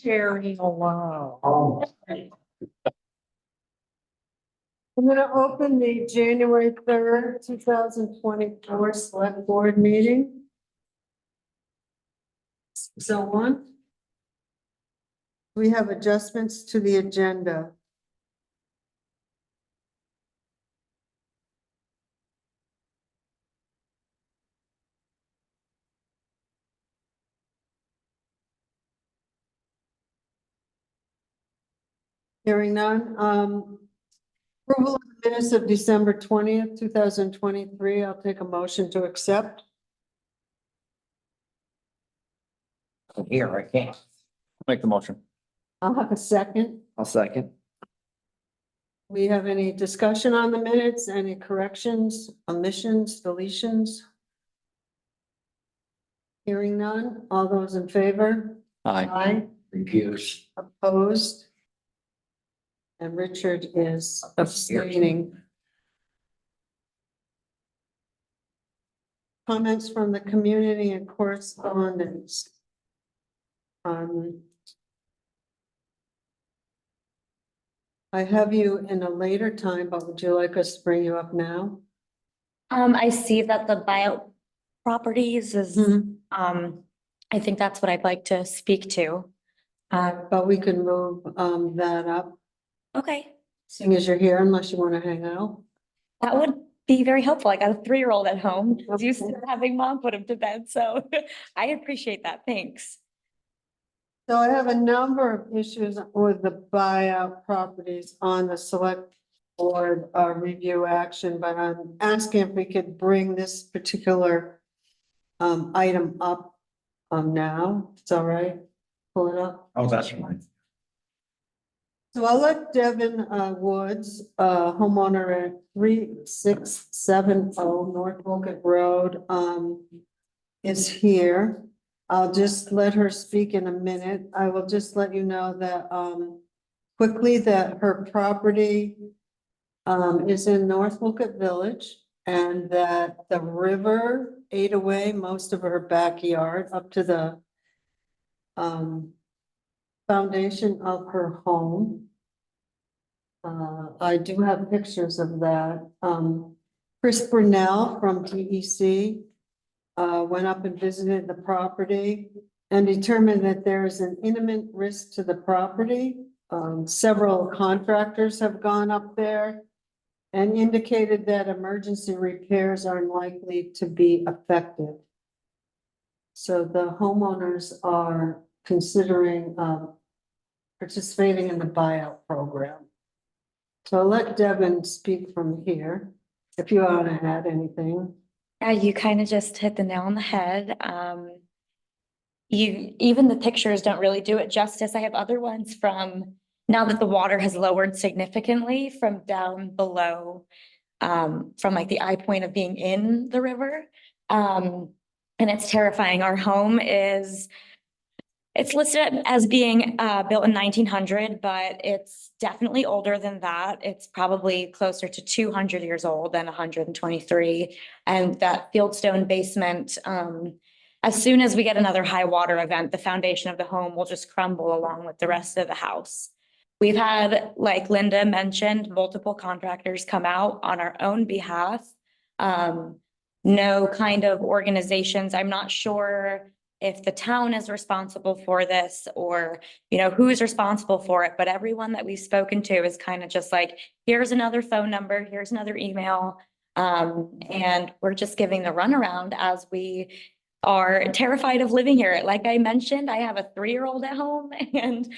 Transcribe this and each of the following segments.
Sharing alone. I'm going to open the January 3rd, 2024 Select Board meeting. So we have adjustments to the agenda. Hearing none. Approval of the minutes of December 20th, 2023. I'll take a motion to accept. Here, I can't. Make the motion. I'll have a second. I'll second. We have any discussion on the minutes, any corrections, omissions, deletions? Hearing none. All those in favor? Aye. Aye. Refuse. Opposed? And Richard is abstaining. Comments from the community and correspondence. I have you in a later time, but would you like us to bring you up now? I see that the bio properties is, I think that's what I'd like to speak to. But we can move that up, Okay, seeing as you're here, unless you want to hang out. that would be very helpful. I got a 3-year-old at home, used to having mom put him to bed, so I appreciate that. Thanks. So I have a number of issues with the buyout properties on the select board review action, but I'm asking if we could bring this particular item up now. It's all right. Pull it up. Oh, that's fine. So I'll let Devin Woods, homeowner at 3670 North Wolcott Road, is here. I'll just let her speak in a minute. I will just let you know that quickly that her property is in North Wolcott Village, and that the river ate away most of her backyard up to the foundation of her home. I do have pictures of that. Chris Brunel from DEC went up and visited the property and determined that there is an imminent risk to the property. Several contractors have gone up there and indicated that emergency repairs are unlikely to be effective. So the homeowners are considering participating in the buyout program. So I'll let Devin speak from here, if you want to add anything. Yeah, you kind of just hit the nail on the head. Even the pictures don't really do it justice. I have other ones from now that the water has lowered significantly from down below, from like the eye point of being in the river. And it's terrifying. Our home it's listed as being built in 1900, but it's definitely older than that. It's probably closer to 200 years old than 123. And that fieldstone basement, as soon as we get another high water event, the foundation of the home will just crumble along with the rest of the house. We've had, like Linda mentioned, multiple contractors come out on our own behalf. No kind of organizations. I'm not sure if the town is responsible for this or, who's responsible for it, but everyone that we've spoken to is kind of just like, here's another phone number, here's another email. And we're just giving the runaround as we are terrified of living here. Like I mentioned, I have a 3-year-old at home and,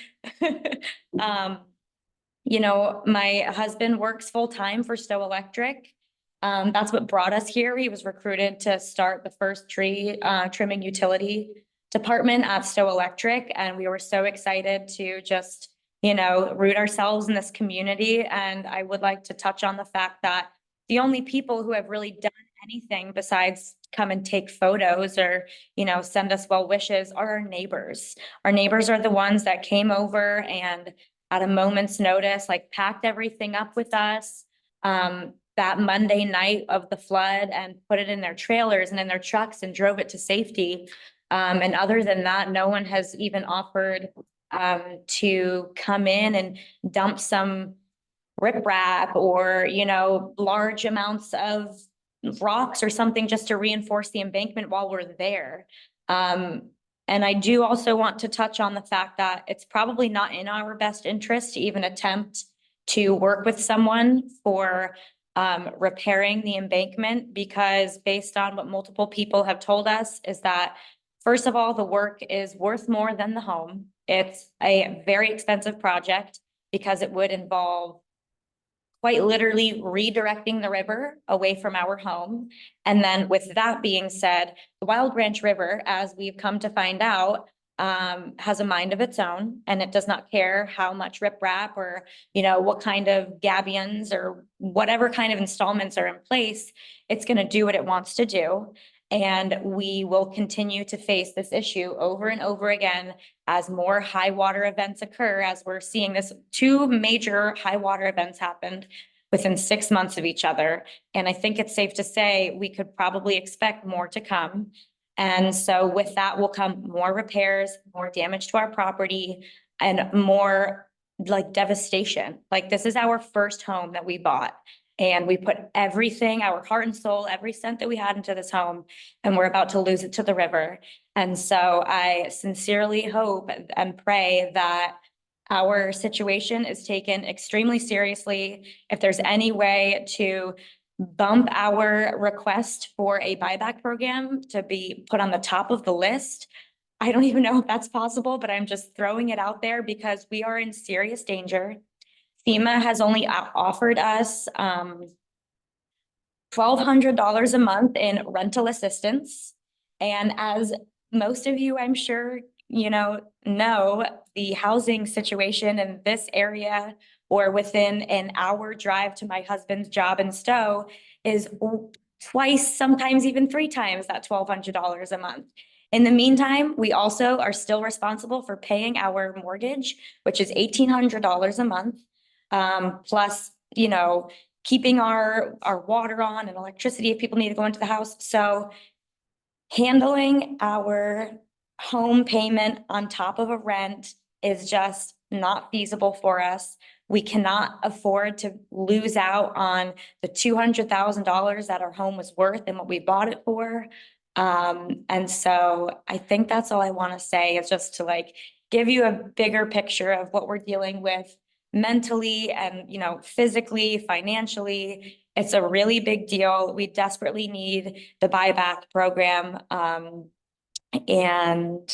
my husband works full-time for Stowe Electric. That's what brought us here. He was recruited to start the first tree trimming utility department at Stowe Electric. And we were so excited to just, root ourselves in this community. And I would like to touch on the fact that the only people who have really done anything besides come and take photos or, send us well wishes are our neighbors. Our neighbors are the ones that came over and at a moment's notice, like packed everything up with us. That Monday night of the flood and put it in their trailers and in their trucks and drove it to safety. And other than that, no one has even offered to come in and dump some riprap or, large amounts of rocks or something just to reinforce the embankment while we're there. And I do also want to touch on the fact that it's probably not in our best interest to even attempt to work with someone for repairing the embankment, because based on what multiple people have told us is that, first of all, the work is worth more than the home. It's a very expensive project because it would involve quite literally redirecting the river away from our home. And then with that being said, the Wild Branch River, as we've come to find out, has a mind of its own, and it does not care how much riprap or, what kind of gabions or whatever kind of installments are in place. It's going to do what it wants to do. And we will continue to face this issue over and over again as more high water events occur, as we're seeing this 2 major high water events happened within 6 months of each other. And I think it's safe to say we could probably expect more to come. And so with that will come more repairs, more damage to our property, and more like devastation. Like, this is our first home that we bought. And we put everything, our heart and soul, every cent that we had into this home, and we're about to lose it to the river. And so I sincerely hope and pray that our situation is taken extremely seriously. If there's any way to bump our request for a buyback program to be put on the top of the list, I don't even know if that's possible, but I'm just throwing it out there because we are in serious danger. FEMA has only offered us $1,200 a month in rental assistance. And as most of you, I'm sure, know, the housing situation in this area or within an hour drive to my husband's job in Stowe is twice, sometimes even 3 times that $1,200 a month. In the meantime, we also are still responsible for paying our mortgage, which is $1,800 a month. Plus, keeping our water on and electricity if people need to go into the house. So handling our home payment on top of a rent is just not feasible for us. We cannot afford to lose out on the $200,000 that our home was worth and what we bought it for. And so I think that's all I want to say, is just to give you a bigger picture of what we're dealing with mentally and, physically, financially. It's a really big deal. We desperately need the buyback program. And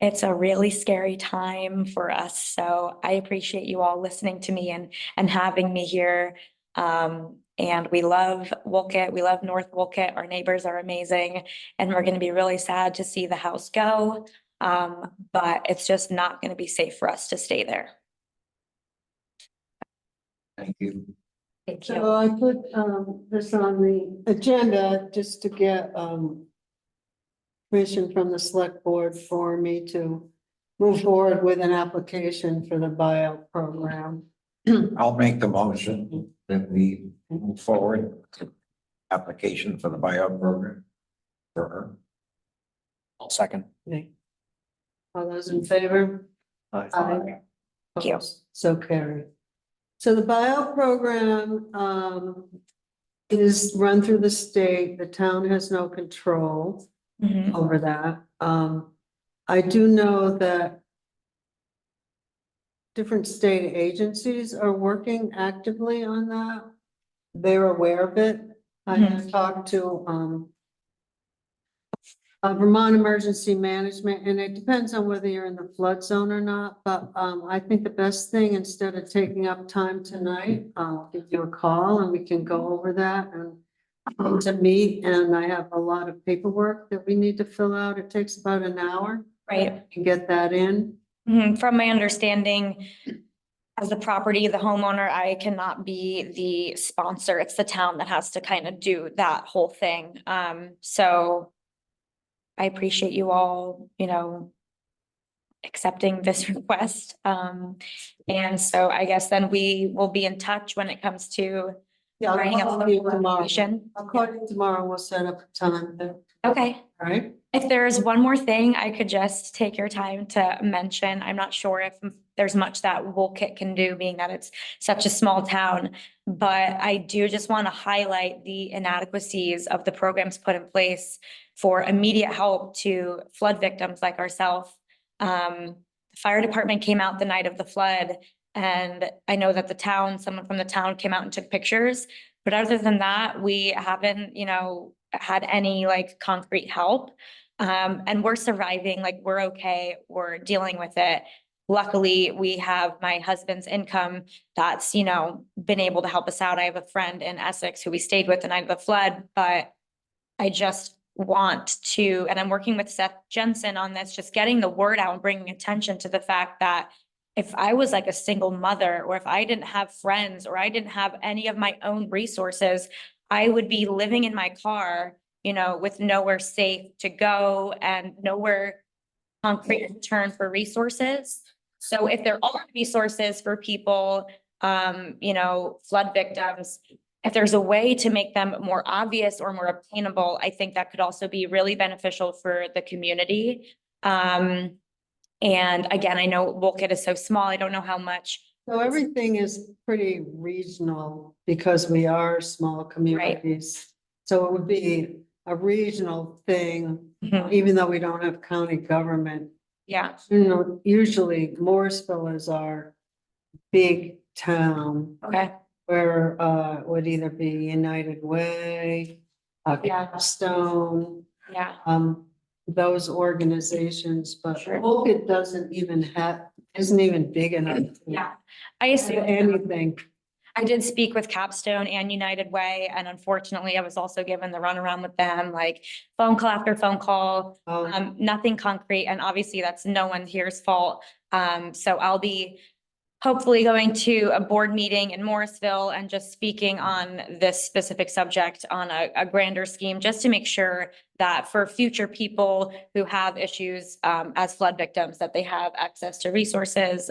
it's a really scary time for us. So I appreciate you all listening to me and having me here. And we love Wolcott. We love North Wolcott. Our neighbors are amazing. And we're going to be really sad to see the house go. But it's just not going to be safe for us to stay there. Thank you. Thank you. So I put this on the agenda just to get permission from the select board for me to move forward with an application for the buyout program. I'll make the motion that we move forward with application for the buyout program for her. I'll second. Okay. All those in favor? Aye. Thank you. Opposed? So carried. So the buyout program is run through the state. The town has no control Mhm. over that. I do know that different state agencies are working actively on that. They're aware of it. I have talked to Vermont Emergency Management, and it depends on whether you're in the flood zone or not, but I think the best thing, instead of taking up time tonight, I'll give you a call and we can go over that and to meet. And I have a lot of paperwork that we need to fill out. It takes about an hour Right. to get that in. From my understanding, as the property, the homeowner, I cannot be the sponsor. It's the town that has to kind of do that whole thing. So I appreciate you all, accepting this request. And so I guess then we will be in touch when it comes to Yeah, I'll writing up call you local tomorrow. information. I'll call you tomorrow and we'll set up a time then, Okay. all right? If there's one more thing I could just take your time to mention, I'm not sure if there's much that Wolcott can do, being that it's such a small town. But I do just want to highlight the inadequacies of the programs put in place for immediate help to flood victims like ourselves. The fire department came out the night of the flood, and I know that the town, someone from the town came out and took pictures. But other than that, we haven't, had any like concrete help. And we're surviving, like we're okay, we're dealing with it. Luckily, we have my husband's income that's, been able to help us out. I have a friend in Essex who we stayed with the night of the flood, but I just want to, and I'm working with Seth Jensen on this, just getting the word out and bringing attention to the fact that if I was like a single mother, or if I didn't have friends, or I didn't have any of my own resources, I would be living in my car, with nowhere safe to go and nowhere concrete to turn for resources. So if there are resources for people, flood victims, if there's a way to make them more obvious or more obtainable, I think that could also be really beneficial for the community. And again, I know Wolcott is so small, I don't know how much. So everything is pretty regional because we are small communities. So it would be a regional thing, Mhm. even though we don't have county government. Yeah, Usually Mooresville is our big town okay, where would either be United Way, Yeah. Capstone, yeah. those organizations, but Sure. Wolcott isn't even big enough. to Yeah, I do assume anything. I did speak with Capstone and United Way, and unfortunately, I was also given the runaround with them, like phone call after phone call, nothing concrete, and obviously that's no one here's fault. So I'll be hopefully going to a board meeting in Morrisville and just speaking on this specific subject on a grander scheme, just to make sure that for future people who have issues as flood victims, that they have access to resources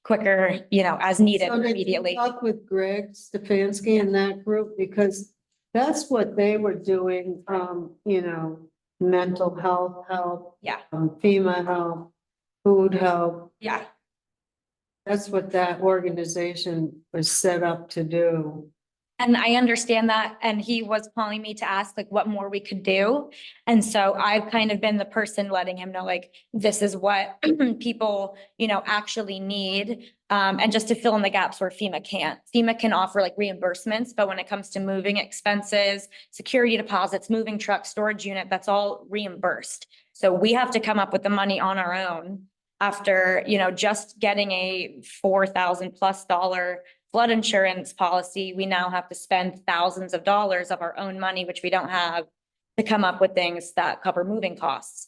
quicker, as needed So did you immediately. talk with Greg Stefanski and that group, because that's what they were doing, mental health help, Yeah, FEMA help, food help. yeah. That's what that organization was set up to do. And I understand that, and he was calling me to ask like what more we could do. And so I've kind of been the person letting him know, like, this is what people, actually need. And just to fill in the gaps where FEMA can't. FEMA can offer like reimbursements, but when it comes to moving expenses, security deposits, moving truck, storage unit, that's all reimbursed. So we have to come up with the money on our own after, just getting a $4,000+ flood insurance policy. We now have to spend thousands of dollars of our own money, which we don't have, to come up with things that cover moving costs,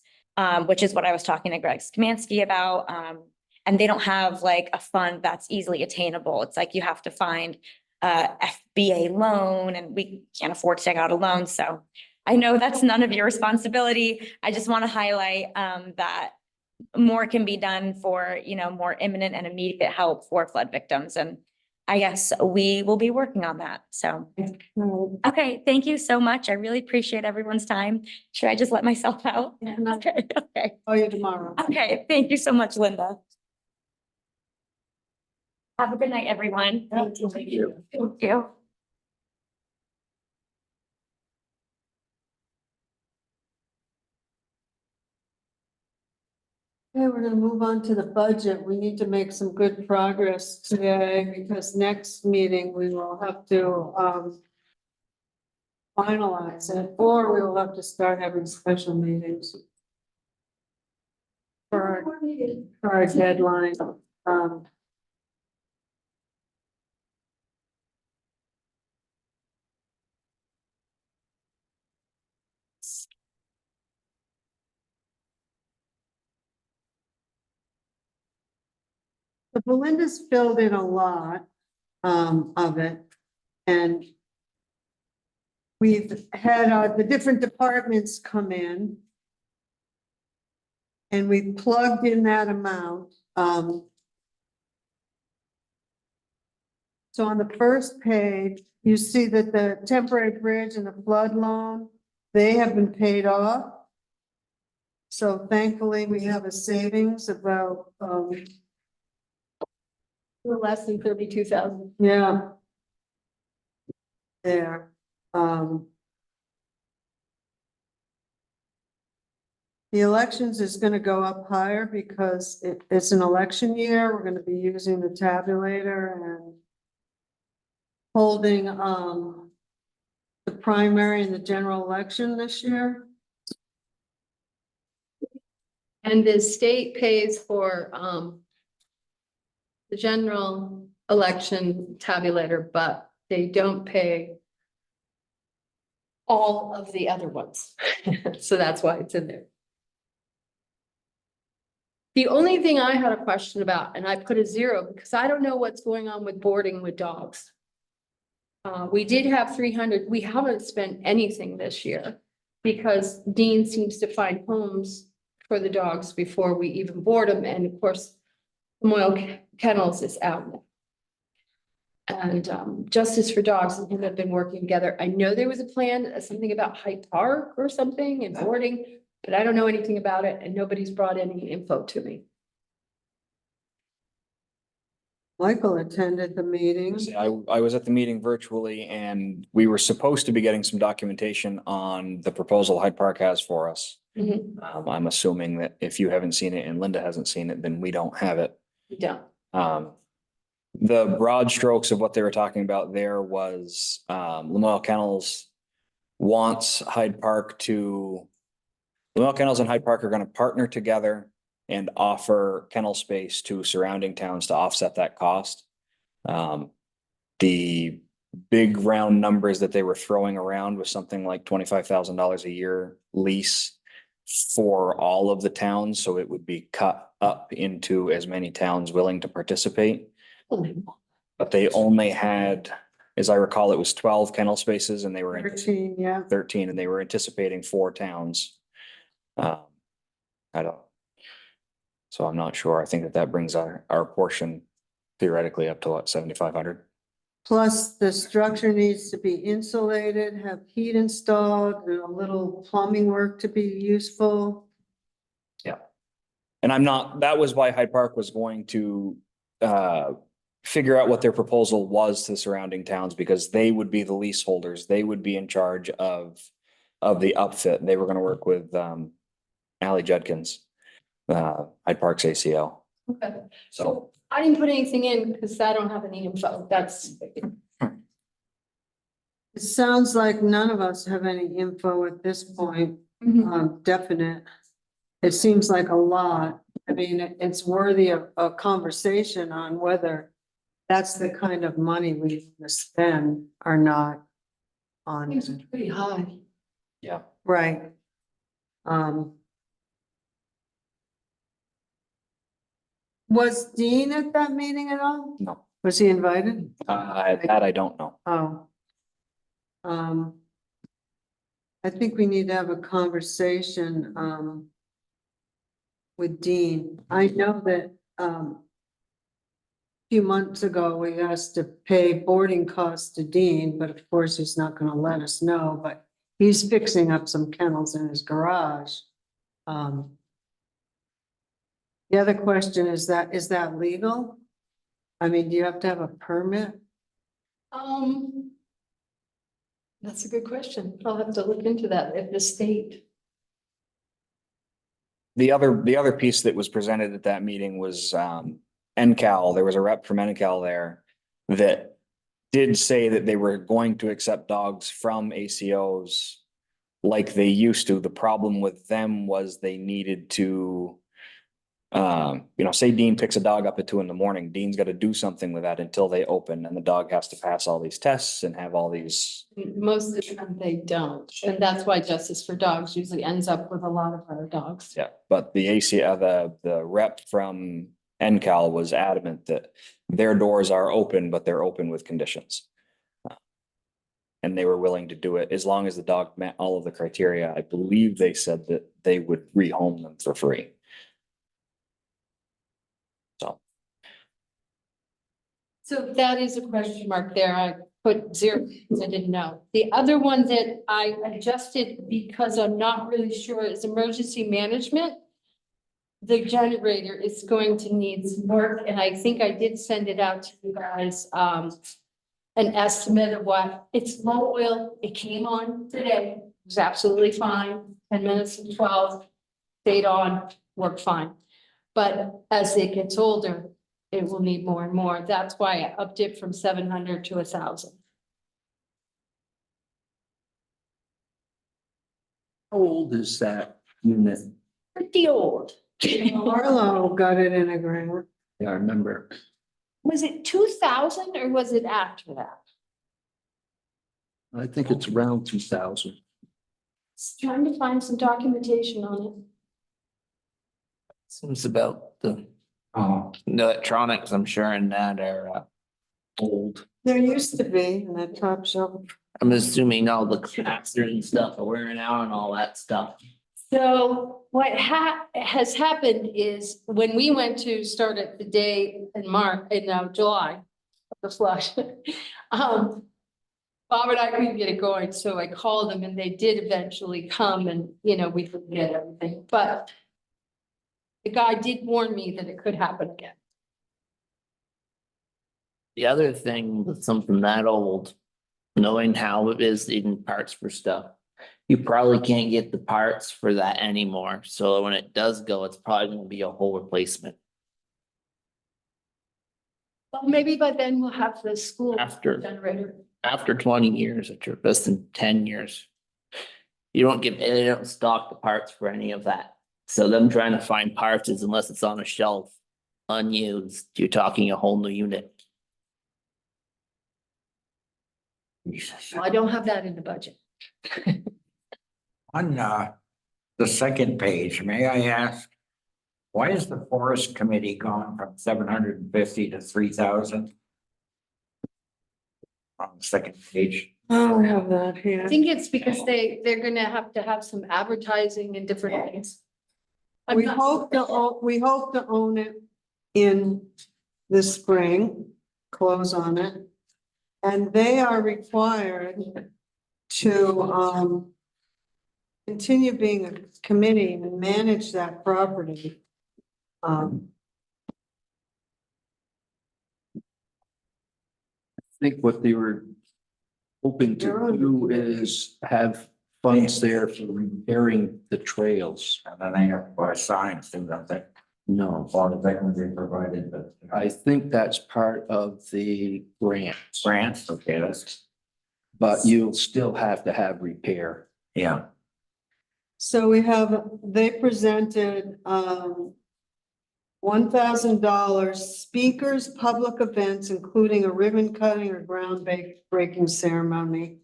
which is what I was talking to Greg Skamansky about. And they don't have like a fund that's easily attainable. It's like you have to find a FBA loan, and we can't afford to take out a loan. So I know that's none of your responsibility. I just want to highlight that more can be done for, more imminent and immediate help for flood victims. And I guess we will be working on that. So, okay, thank you so much. I really appreciate everyone's time. Should I just let myself out? Okay, okay. Call you tomorrow. Okay, thank you so much, Linda. Have a good night, everyone. Thank you. Thank you. Okay, we're gonna move on to the budget. We need to make some good progress today, because next meeting we will have to finalize it, or we will have to start having special meetings for our deadline. But Belinda's filled in a lot of it, and we've had the different departments come in, and we plugged in that amount. So on the first page, you see that the temporary bridge and the flood loan, they have been paid off. So thankfully, we have a savings about, Less than 32,000. yeah. There, the elections is gonna go up higher because it's an election year. We're gonna be using the tabulator and holding, the primary and the general election this year. And the state pays for, the general election tabulator, but they don't pay all of the other ones. So that's why it's in there. The only thing I had a question about, and I put a 0 because I don't know what's going on with boarding with dogs. We did have 300, we haven't spent anything this year because Dean seems to find homes for the dogs before we even board them, and of course, Moyle Kennels is out now. And Justice for Dogs and him have been working together. I know there was a plan, something about Hyde Park or something and boarding, but I don't know anything about it and nobody's brought any info to me. Michael attended the meeting. I was at the meeting virtually and we were supposed to be getting some documentation on the proposal Hyde Park has for us. I'm assuming that if you haven't seen it and Linda hasn't seen it, then we don't have it. Yeah. The broad strokes of what they were talking about there was, Lamoille Kennels wants Hyde Park to, Lamoille Kennels and Hyde Park are gonna partner together and offer kennel space to surrounding towns to offset that cost. The big round numbers that they were throwing around was something like $25,000 a year lease for all of the towns, so it would be cut up into as many towns willing to participate. But they only had, as I recall, it was 12 kennel spaces and they were 13, yeah. 13 and they were anticipating 4 towns. I don't. So I'm not sure. I think that brings our portion theoretically up to what, 7,500? Plus, the structure needs to be insulated, have heat installed, and a little plumbing work to be useful. Yeah. And I'm not, that was why Hyde Park was going to figure out what their proposal was to the surrounding towns, because they would be the leaseholders. They would be in charge of the upfit. They were going to work with Ally Judkins, Hyde Park's ACO. Okay, So so I didn't put anything in because I don't have any info. That's. It sounds like none of us have any info at this point, definite. It seems like a lot. I mean, it's worthy of a conversation on whether that's the kind of money we need to spend or not on. Things are pretty high. yeah. Right. Was Dean at that meeting at all? No. Was he invited? That I don't know. Oh. I think we need to have a conversation, with Dean. I know that, a few months ago, we asked to pay boarding costs to Dean, but of course, he's not gonna let us know, but he's fixing up some kennels in his garage. The other question is that legal? I mean, do you have to have a permit? That's a good question. I'll have to look into that if the state. The other piece that was presented at that meeting was NCAL. There was a rep from NCAL there that did say that they were going to accept dogs from ACOs like they used to. The problem with them was they needed to, say Dean picks a dog up at 2 a.m. Dean's got to do something with that until they open, and the dog has to pass all these tests and have all these. Most of the time they don't, and that's why Justice for Dogs usually ends up with a lot of our dogs. Yeah, but the the rep from NCAL was adamant that their doors are open, but they're open with conditions. And they were willing to do it as long as the dog met all of the criteria. I believe they said that they would rehome them for free. So. So that is a question mark there. I put 0, because I didn't know. The other one that I adjusted because I'm not really sure is emergency management. The generator is going to need some work, and I think I did send it out to you guys, an estimate of what, it's low oil, it came on today, it was absolutely fine, 10 minutes to 12, stayed on, worked fine. But as it gets older, it will need more and more. That's why I upped it from 700 to 1,000. How old is that unit? Pretty old. Arlo got it in a grant. Yeah, I remember. Was it 2000 or was it after that? I think it's around 2000. Just trying to find some documentation on it. Seems about the Oh, electronics, I'm sure, in that era. Old. There used to be in that top shelf. I'm assuming all the capacitors and stuff are wearing out and all that stuff. So what has happened is when we went to start at the day in July, of the flush. Bob and I couldn't get it going, so I called them and they did eventually come and, we could get everything, but the guy did warn me that it could happen again. The other thing with something that old, knowing how it is in parts for stuff, you probably can't get the parts for that anymore. So when it does go, it's probably gonna be a whole replacement Well, maybe by then we'll have the school after generator. 20 years, or less than 10 years. They don't stock the parts for any of that. So them trying to find parts is, unless it's on a shelf unused, you're talking a whole new unit. Well, I don't have that in the budget. on, the second page, may I ask? Why is the forest committee gone from 750 to 3,000? On the second page, Oh, I have that here. I think it's because they're gonna have to have some advertising and different things. I'm We not- hope to own it in the spring, close on it. And they are required to continue being a committee and manage that property. I think what they were hoping to do is have funds there for repairing the trails. and then they have to buy signs, things like that. No, As long as they can be provided, but. I think that's part of the grants, Grants, okay, that's, but you'll still have to have repair. yeah. So they presented, $1,000 speakers, public events, including a ribbon cutting or breaking ceremony.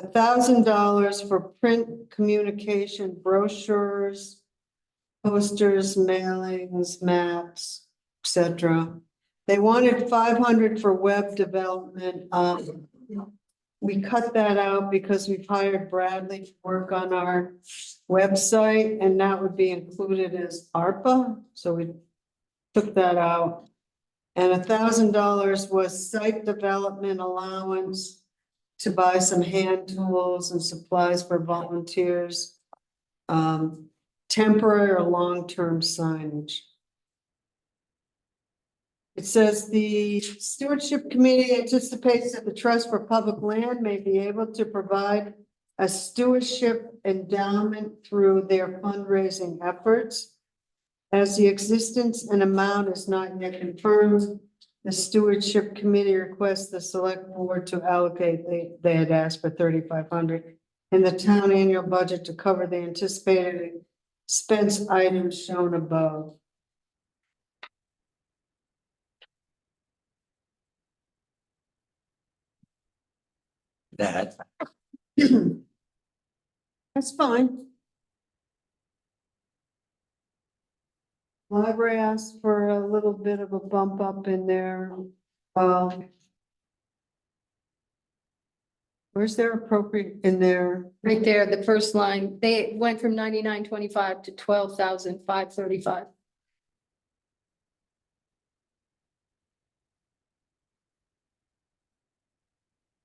$1,000 for print communication, brochures, posters, mailings, maps, etc. They wanted 500 for web development. We cut that out because we've hired Bradley to work on our website, and that would be included as ARPA, so we took that out. And $1,000 was site development allowance to buy some hand tools and supplies for volunteers. Temporary or long-term signage. It says the stewardship committee anticipates that the trust for public land may be able to provide a stewardship endowment through their fundraising efforts. As the existence and amount is not yet confirmed, the stewardship committee requests the select board to allocate, they had asked for 3,500 in the town annual budget to cover the anticipated expense items shown above. That, That's fine. Library asked for a little bit of a bump up in there. Where's their appropriate in there? Right there, the first line, they went from 99.25 to 12,535.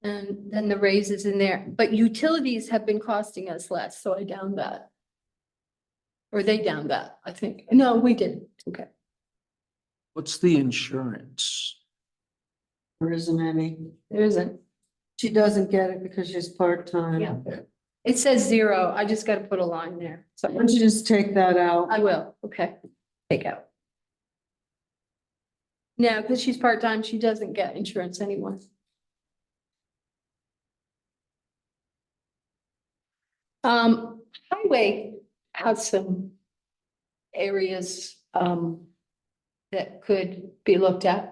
And then the raises in there, but utilities have been costing us less, so I downed that. Or they downed that, I think. No, we didn't. Okay. What's the insurance? There isn't any. There isn't. She doesn't get it because she's part-time. Yeah. It says 0. I just gotta put a line there. Why So don't you just take that out? I will. Okay. Take out. No, because she's part-time, she doesn't get insurance anymore. Highway has some areas, that could be looked at.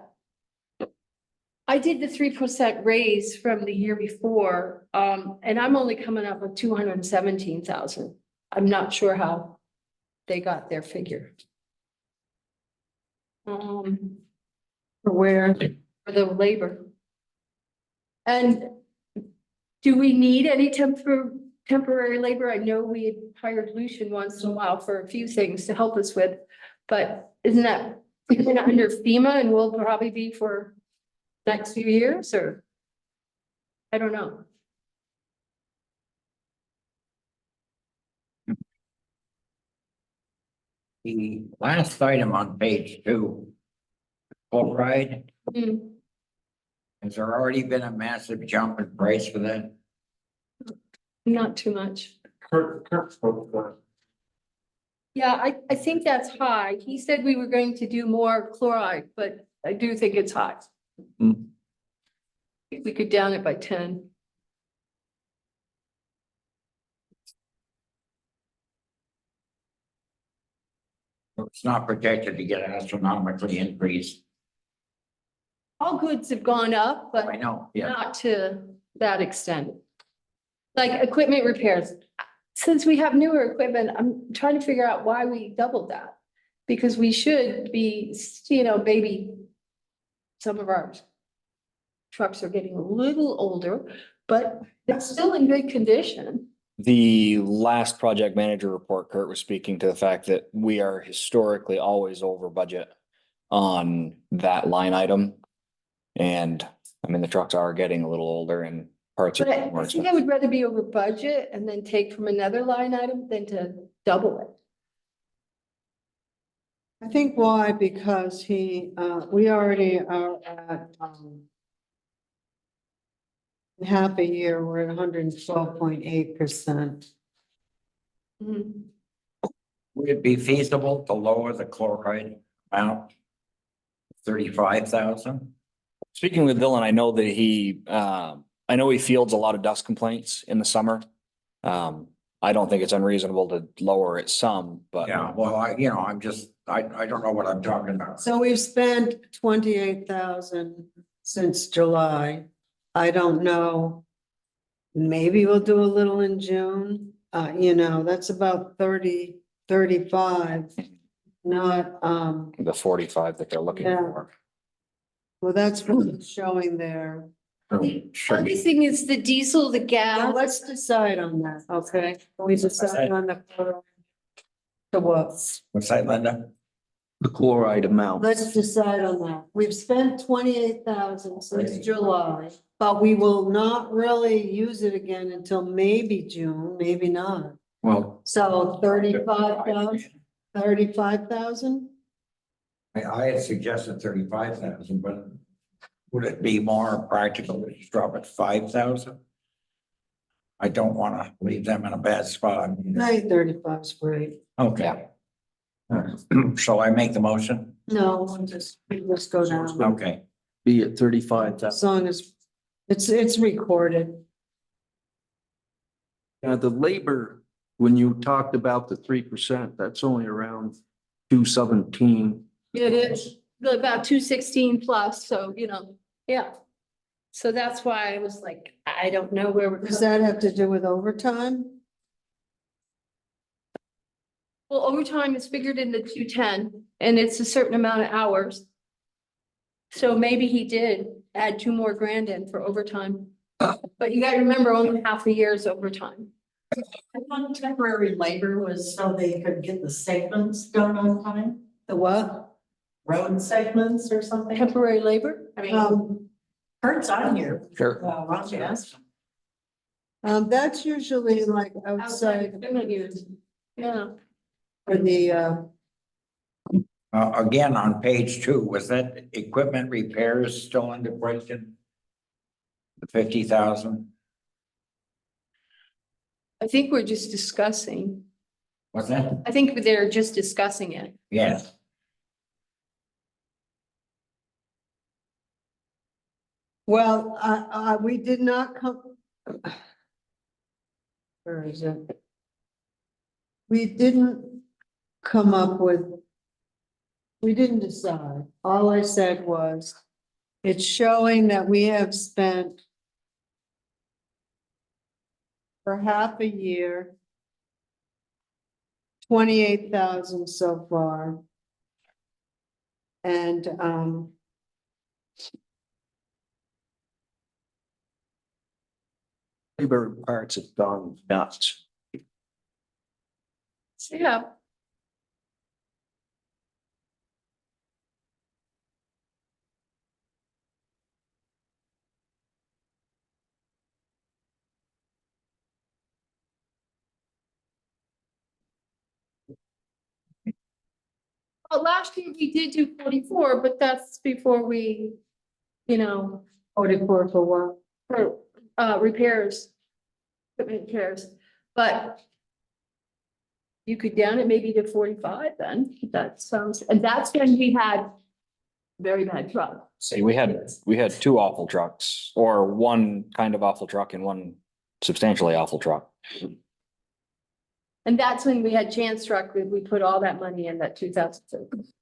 I did the 3% raise from the year before, and I'm only coming up with 217,000. I'm not sure how they got their figure. For where? For the labor. And do we need any temporary labor? I know we had hired Lucian once in a while for a few things to help us with, but isn't that under FEMA and will probably be for next few years, or? I don't know. The last item on page 2. Chloride, Hmm. has there already been a massive jump in price for that? Not too much. Kurt spoke for it. Yeah, I think that's high. He said we were going to do more chloride, but I do think it's high. Hmm. We could down it by 10. It's not projected to get astronomically increased. All goods have gone up, but I know, yeah. not to that extent. Like equipment repairs, since we have newer equipment, I'm trying to figure out why we doubled that. Because we should be, maybe some of our trucks are getting a little older, but they're still in good condition. The last project manager report, Kurt was speaking to the fact that we are historically always over budget on that line item. And I mean, the trucks are getting a little older and parts are But getting more I think I expensive. would rather be over budget and then take from another line item than to double it. I think why, because we already are at, in half a year, we're at 112.8%. Mhm. Would it be feasible to lower the chloride amount? 35,000? Speaking with Dylan, I know that I know he fields a lot of dust complaints in the summer. I don't think it's unreasonable to lower it some, but. Yeah, well, I don't know what I'm talking about. So we've spent 28,000 since July. I don't know. Maybe we'll do a little in June. That's about 35, not, The 45 that they're looking Yeah. for. well, that's what it's showing there. Only thing is the diesel, the Now, gas. let's decide on that, okay? We decide on the. To what? What's that, Linda? The chloride amount. Let's decide on that. We've spent 28,000 since July, but we will not really use it again until maybe June, maybe not. Well, So 35,000? I had suggested 35,000, but would it be more practical to just drop it 5,000? I don't want to leave them in a bad spot. Hey, 35 is great. Okay. Shall I make the motion? No, we'll just go down. Okay. Be at 35,000. As long as it's recorded. Now, the labor, when you talked about the 3%, that's only around 217. It is about 216 plus, so, yeah. So that's why I was like, I don't know where we're. Does that have to do with overtime? Well, overtime is figured in the 210 and it's a certain amount of hours. So maybe he did add 2 more grand in for overtime. But you gotta remember, only half a year's overtime. I thought temporary labor was so they could get the segments done on time, The what? road segments or something. Temporary labor? I mean, Kurt's on here. Sure. Well, why don't you ask him? That's usually like outside equipment use. Yeah. for the, Again, on page 2, was that equipment repairs still under question? The 50,000, I think we're just discussing. what's that? I think they're just discussing it. Yes, well, we did not come. Where is it? We didn't come up with. We didn't decide. All I said was, it's showing that we have spent for half a year, 28,000 so far. And, Labor parts have gone nuts. Yeah. Well, last year we did do 44, but that's before we, you know, 44 for what? for repairs. Equipment repairs, but you could down it maybe to 45 then. That sounds, and that's when we had very bad truck. Say, we had two awful trucks, or one kind of awful truck and one substantially awful truck. And that's when we had Chance truck, we put all that money in that 2006.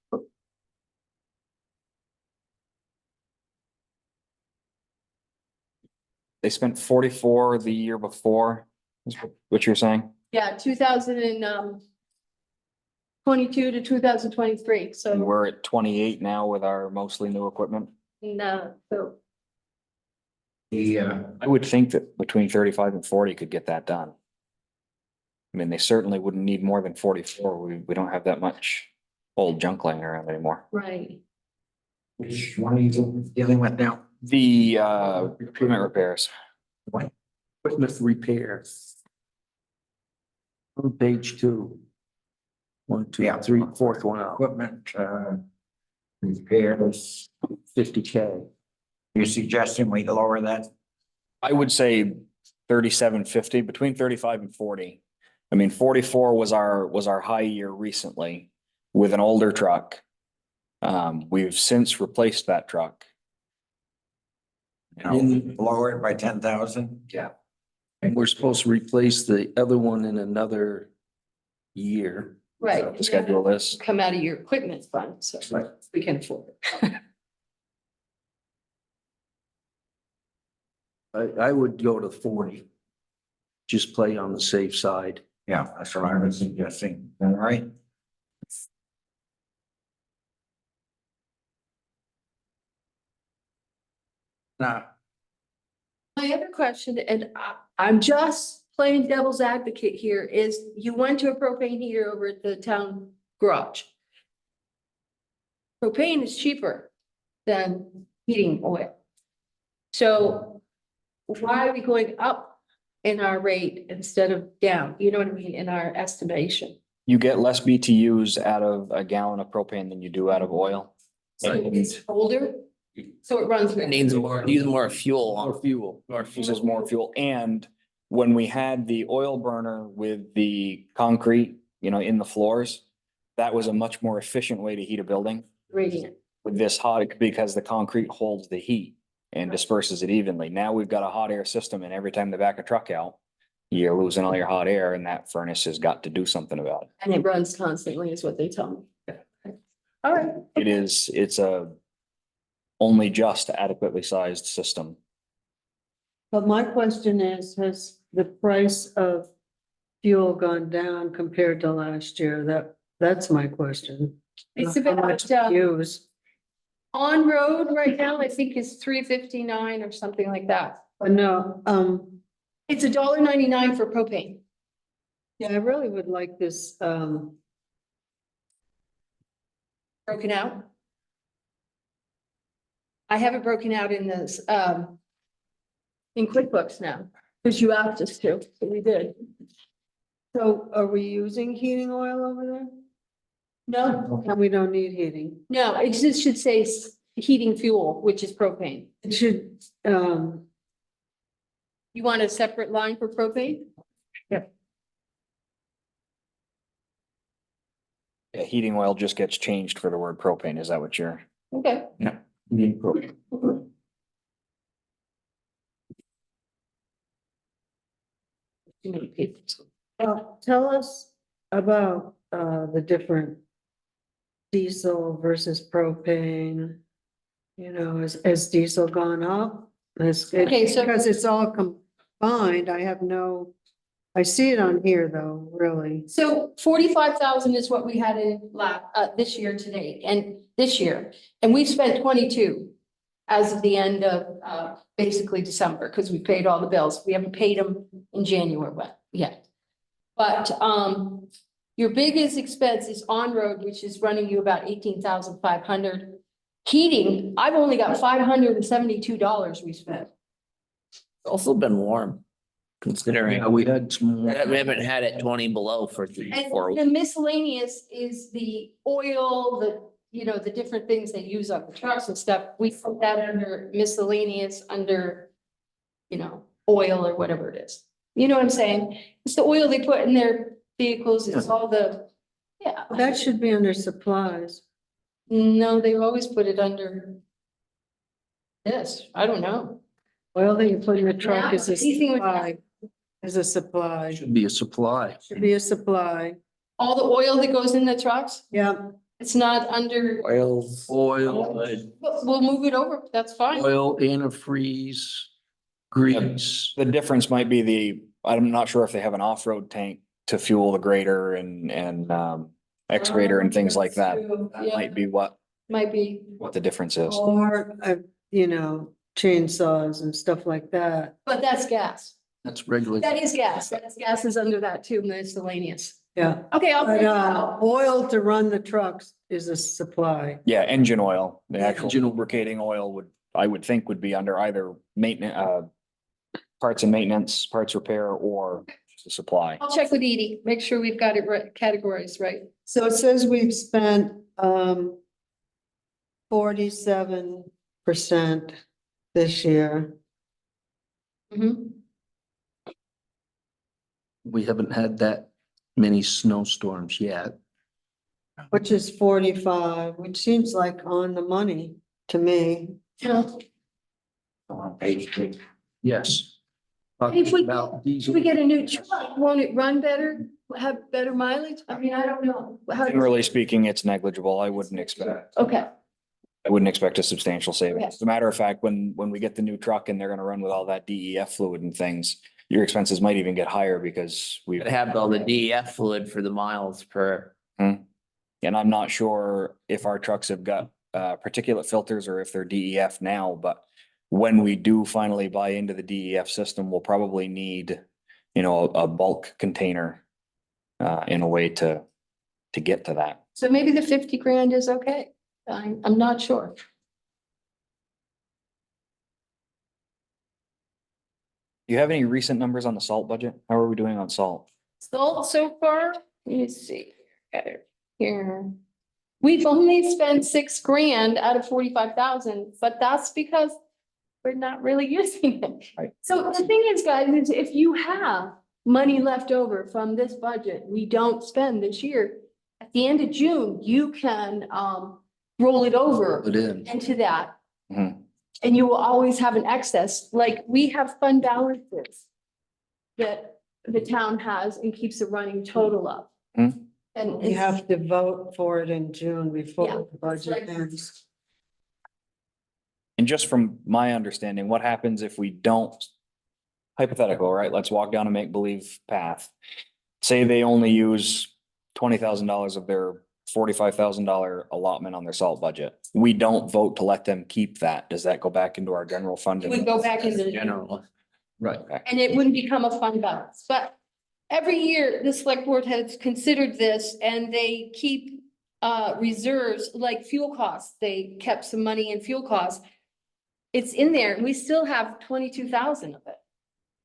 They spent 44 the year before, is what you're saying? Yeah, 2022 to 2023, And so, we're at 28 now with our mostly new equipment. no, so, the, I would think that between 35 and 40 could get that done. I mean, they certainly wouldn't need more than 44. We don't have that much old junk laying around anymore. right. which one are you dealing with now? The equipment repairs. What? Equipment repair. On page 2. 1, 2, Yeah. 3, fourth one out, Equipment, repairs, 50K. you're suggesting we lower that? I would say 37.50, between 35 and 40. I mean, 44 was our high year recently with an older truck. We've since replaced that truck. You know, Lower it by 10,000? yeah. And we're supposed to replace the other one in another year. Right. The schedule is. Come out of your equipment fund, so Right. we can afford it. I would go to 40. Just play on the safe side. Yeah, that's what I was suggesting, all right? Now, My other question, and I'm just playing devil's advocate here, is you went to a propane heater over at the town garage. Propane is cheaper than heating oil. So why are we going up in our rate instead of down? You know what I mean, in our estimation? You get less BTUs out of a gallon of propane than you do out of oil. So it's older, so it runs. It needs more, use more fuel on. More fuel. Uses more fuel. And when we had the oil burner with the concrete, you know, in the floors, that was a much more efficient way to heat a building. Radiant. With this hot, because the concrete holds the heat and disperses it evenly. Now we've got a hot air system, and every time they back a truck out, you're losing all your hot air, and that furnace has got to do something about it. And it runs constantly is what they tell me. All right. It's a only just adequately sized system. But my question is, has the price of fuel gone down compared to last year? That's my question. It's How much about, Use, on road right now, I think is $3.59 or something like that. but no, It's $1.99 for propane. yeah, I really would like this, Broken out. I have it broken out in this, in QuickBooks now, because you asked us to, so we did. So are we using heating oil over there? No, And we don't need heating. no, it just should say heating fuel, which is propane. It should, You want a separate line for propane? Yeah, heating oil just gets changed for the word propane. Is that what you're? Okay. tell us about, the different diesel versus propane. You know, has diesel gone up? Okay, so- Because it's all combined, I see it on here though, really. So 45,000 is what we had in this year to date, and this year, and we've spent 22 as of the end of, basically December, because we paid all the bills. We haven't paid them in January yet. But, your biggest expense is on-road, which is running you about 18,500. Heating, I've only got $572 we spent. Also been warm, considering Yeah, we had some. we haven't had it 20 below for And 4 the miscellaneous is the oil, the different things they use on the trucks and stuff. We put that under miscellaneous, under, oil or whatever it is. You know what I'm saying? It's the oil they put in their vehicles. It's all yeah. That should be under supplies. No, they always put it under this. I don't know. Oil that you put in the truck is a Anything with- supply. Is a supply, Should be a supply. should be a supply, All the oil that goes in the trucks, yeah. it's not under, oils. Oil, we'll move it over. That's fine. oil, antifreeze, grease. The difference might be I'm not sure if they have an off-road tank to fuel the grader and excavator and things like that. That Yeah, might be what might be. the difference is. Or, chainsaws and stuff like that. But that's gas. That's regular. That is gas. That's gas is under that too, miscellaneous. Yeah, Okay, I'll. but, take it out. oil to run the trucks is a supply. Yeah, engine oil, the actual Engine oil. lubricating oil I would think would be under either maintenance, parts and maintenance, parts repair, or just a supply. I'll check with Edie, make sure we've got it right, categories right. So it says we've spent, 47% this year. Mhm. We haven't had that many snowstorms yet. Which is 45, which seems like on the money to me. Yeah. On page 3. Yes. If we- About If diesel. we get a new truck, won't it run better, have better mileage? I mean, I don't know. Generally speaking, it's negligible. I wouldn't expect a substantial savings. Okay. As a matter of fact, when we get the new truck and they're gonna run with all that DEF fluid and things, your expenses might even get higher because we've. Gotta have all the DEF fluid for the miles per. And I'm not sure if our trucks have got particulate filters or if they're DEF now, but when we do finally buy into the DEF system, we'll probably need, a bulk container in a way to get to that. So maybe the 50 grand is okay. I'm not sure. Do you have any recent numbers on the salt budget? How are we doing on salt? So far, let me see, got it here. We've only spent 6 grand out of 45,000, but that's because we're not really using it. Right. So the thing is, guys, is if you have money left over from this budget, we don't spend this year, at the end of June, you can roll it over Put in. into that. Mhm. And you will always have an excess, like we have fund balances that the town has and keeps a running total up. Mhm. And You it's- have to vote for it in June Yeah, before the it's budget like- ends. And just from my understanding, what happens if we don't? Hypothetical, right? Let's walk down a make-believe path. Say they only use $20,000 of their $45,000 allotment on their salt budget. We don't vote to let them keep that. Does that go back into our general fund? It would go back into the General. Right. and it wouldn't become a fund balance, but every year, the select board has considered this and they keep reserves like fuel costs. They kept some money in fuel costs. It's in there and we still have 22,000 of it.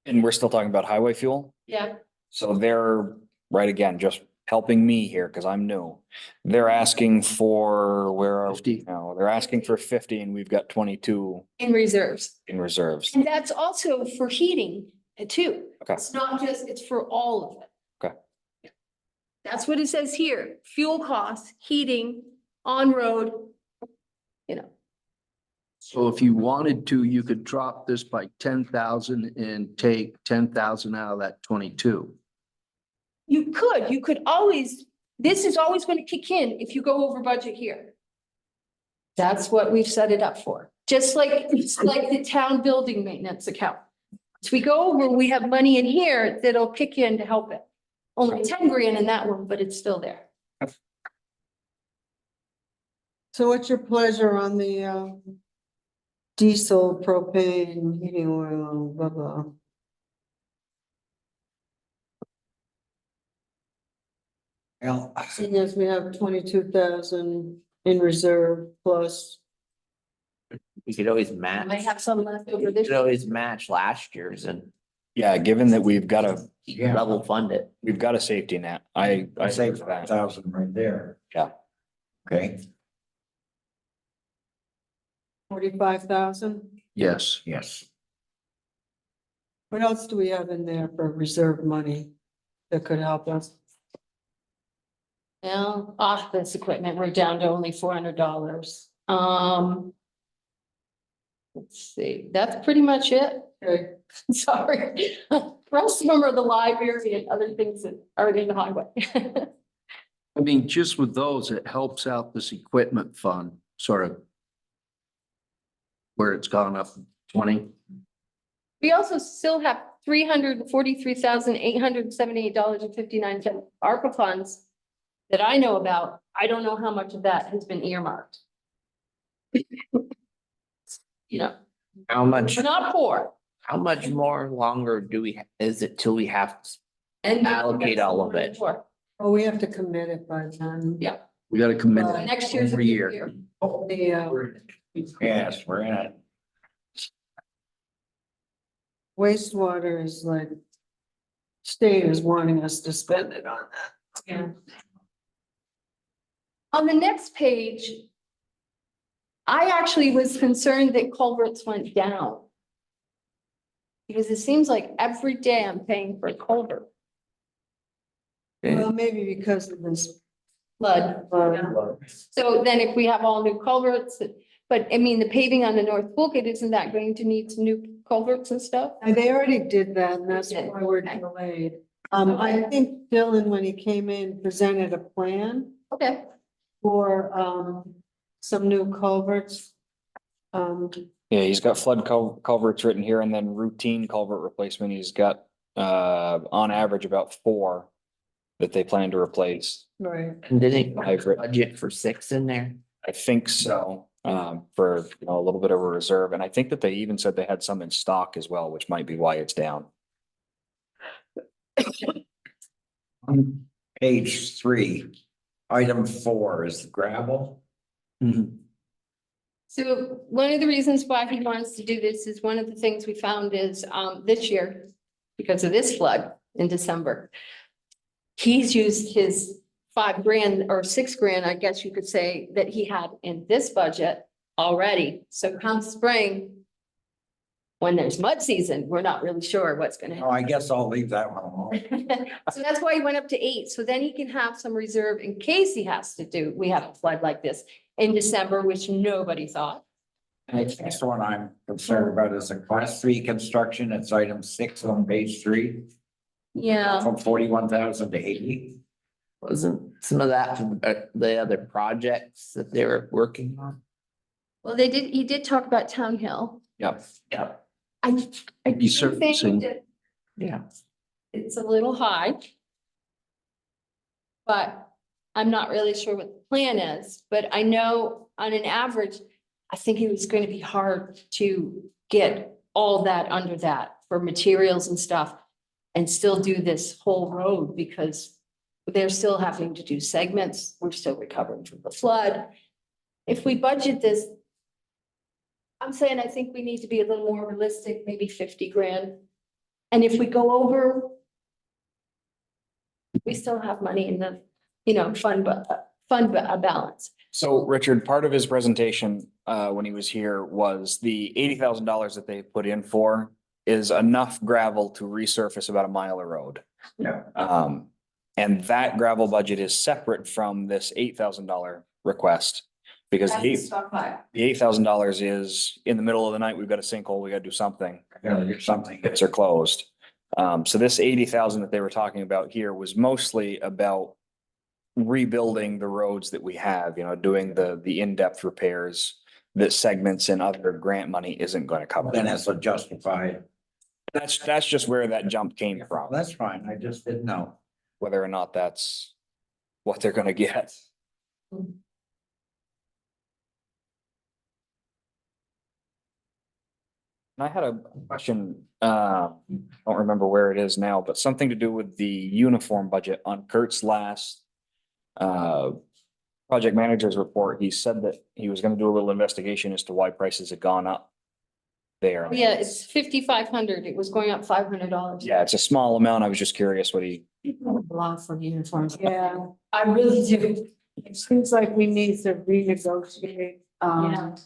And we're still talking about highway fuel. Yeah. So they're, right again, just helping me here because I'm new. They're asking for, where are we 50. now? They're asking for 50 and we've got 22 In reserves. in reserves. And that's also for heating too. Okay. It's not just, it's for all of it. Okay. That's what it says here. Fuel costs, heating, on-road, you know. So if you wanted to, you could drop this by 10,000 and take 10,000 out of that 22. You could always, this is always going to kick in if you go over budget here. That's what we've set it up for. Just like, it's like the town building maintenance account. As we go over, we have money in here that'll kick in to help it. Only 10 grand in that one, but it's still there. So what's your pleasure on the diesel, propane, heating oil, blah, blah? Well, Seeing as we have 22,000 in reserve plus, We could always I match, might have some left over we this. could always match last year's and Yeah, given that we've got a, yeah, level fund it. we've got a safety net. I I say say for that. 5,000 right there. Yeah. Okay, 45,000. Yes. yes. What else do we have in there for reserve money that could help us? Now, office equipment, we're down to only $400. Let's see, that's pretty much it. Okay. Sorry. Rest of them are the library and other things that are in the highway. I mean, just with those, it helps out this equipment fund, sort of. Where it's gone up 20. We also still have $343,878.59 ARPA funds that I know about. I don't know how much of that has been earmarked. You know, How much, we're not poor. how much more longer do we, is it till we have to And allocate all of it? Poor. Oh, we have to commit it by then. Yeah. We got to commit Well, Next year's. every year. The Yes, we're in it. wastewater is like, state is wanting us to spend it on that. Yeah. On the next page, I actually was concerned that culverts went down. Because it seems like every day I'm paying for a culvert Well, maybe because of this flood. flood. So then if we have all new culverts, but I mean, the paving on the North Wolcott, isn't that going to need some new culverts and stuff? And they already did that, and that's why we're delayed. I think Dylan, when he came in, presented a plan Okay, for, some new culverts. Yeah, he's got flood culverts written here and then routine culvert replacement. He's got, on average about 4 that they plan to replace. Right. And didn't I've written- budget for 6 in there? I think so, for, a little bit of a reserve. And I think that they even said they had some in stock as well, which might be why it's down. On page 3, item 4 is the gravel. so one of the reasons why he wants to do this is one of the things we found is, this year, because of this flood in December. He's used his $5,000 or $6,000, I guess you could say, that he had in this budget already. So come spring, when there's mud season, we're not really sure what's gonna Oh, happen. I guess I'll leave that one alone. So that's why he went up to 8. So then he can have some reserve in case he has to do, we have a flood like this in December, which nobody thought. And the next one I'm concerned about is a class 3 construction. It's item 6 on page 3, Yeah, from 41,000 to 80. Wasn't some of that from the other projects that they were working on? well, he did talk about Town Hill. Yep. Yep. I do Resurfacing. think that Yeah. it's a little high. But I'm not really sure what the plan is, but I know on an average, I think it was going to be hard to get all that under that for materials and stuff. And still do this whole road because they're still having to do segments. We're still recovering from the flood. If we budget this, I'm saying I think we need to be a little more realistic, maybe 50 grand. And if we go over, we still have money in the, fund balance. So Richard, part of his presentation, when he was here was the $80,000 that they put in for is enough gravel to resurface about a mile of road. Yeah. And that gravel budget is separate from this $8,000 request. Because the $8,000 is in the middle of the night, we've got a sinkhole, we gotta do something. Gotta get something. Pits are closed. So this 80,000 that they were talking about here was mostly about rebuilding the roads that we have, doing the in-depth repairs that segments and other grant money isn't gonna cover. Then it's a justified. That's just where that jump came from, That's fine. I just didn't know. whether or not that's what they're gonna get. And I had a question, I don't remember where it is now, but something to do with the uniform budget on Kurt's last project manager's report. He said that he was gonna do a little investigation as to why prices had gone up there. Yeah, it's 5,500. It was going up $500. Yeah, it's a small amount. I was just curious what he, Lots of uniforms. Yeah, I really do. It seems like we need to renegotiate, Yeah.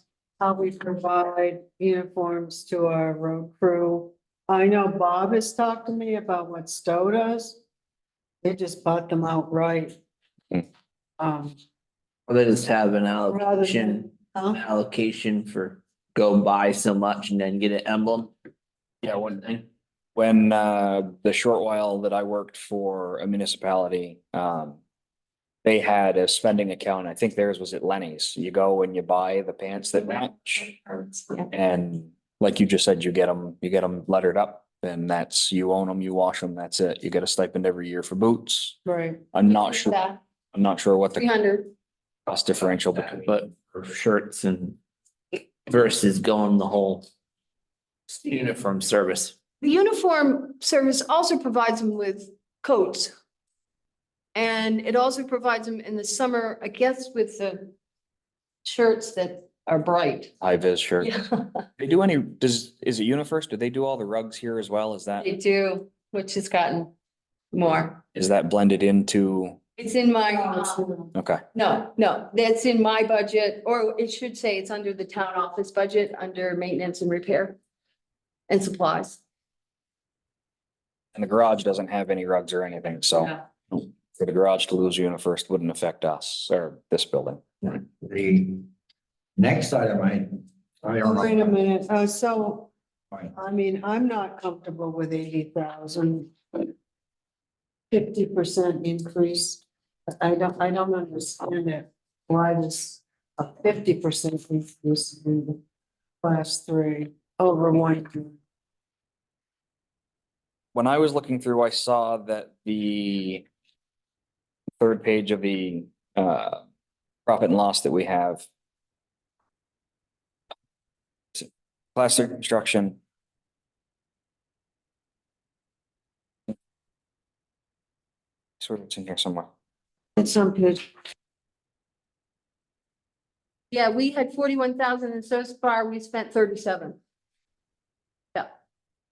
how we provide uniforms to our road crew. I know Bob has talked to me about what Stowe does. They just bought them outright. Hmm. Or they just have an Rather allocation, than, allocation for go buy so much and then get an emblem. yeah, when the short while that I worked for a municipality, they had a spending account. I think theirs was at Lenny's. You go and you buy the pants that match. And like you just said, you get them lettered up, and that's, you own them, you wash them, that's it. You get a stipend every year for boots. right, I'm not sure what the 300. cost differential between, But for shirts and versus going the whole uniform service. The uniform service also provides them with coats. And it also provides them in the summer, I guess, with the shirts that are bright. high vis shirt. Yeah, They do any, is it UniFirst? Do they do all the rugs here as well? Is that, they do, which has gotten more. is that blended into, It's in my, okay. no, that's in my budget, or it should say it's under the town office budget, under maintenance and repair and supplies. And the garage doesn't have any rugs or anything, so Yeah. for the garage to lose UniFirst wouldn't affect us or this building. The next item, I don't know. wait a minute, so, Fine. I mean, I'm not comfortable with 80,000. 50% increase, I don't understand it, why this a 50% increase in the class 3 over 1. When I was looking through, I saw that the third page of the profit and loss that we have. Class 3 construction. Sort of it's in here somewhere. It's on page, Yeah, we had 41,000 and so far we spent 37. Yeah,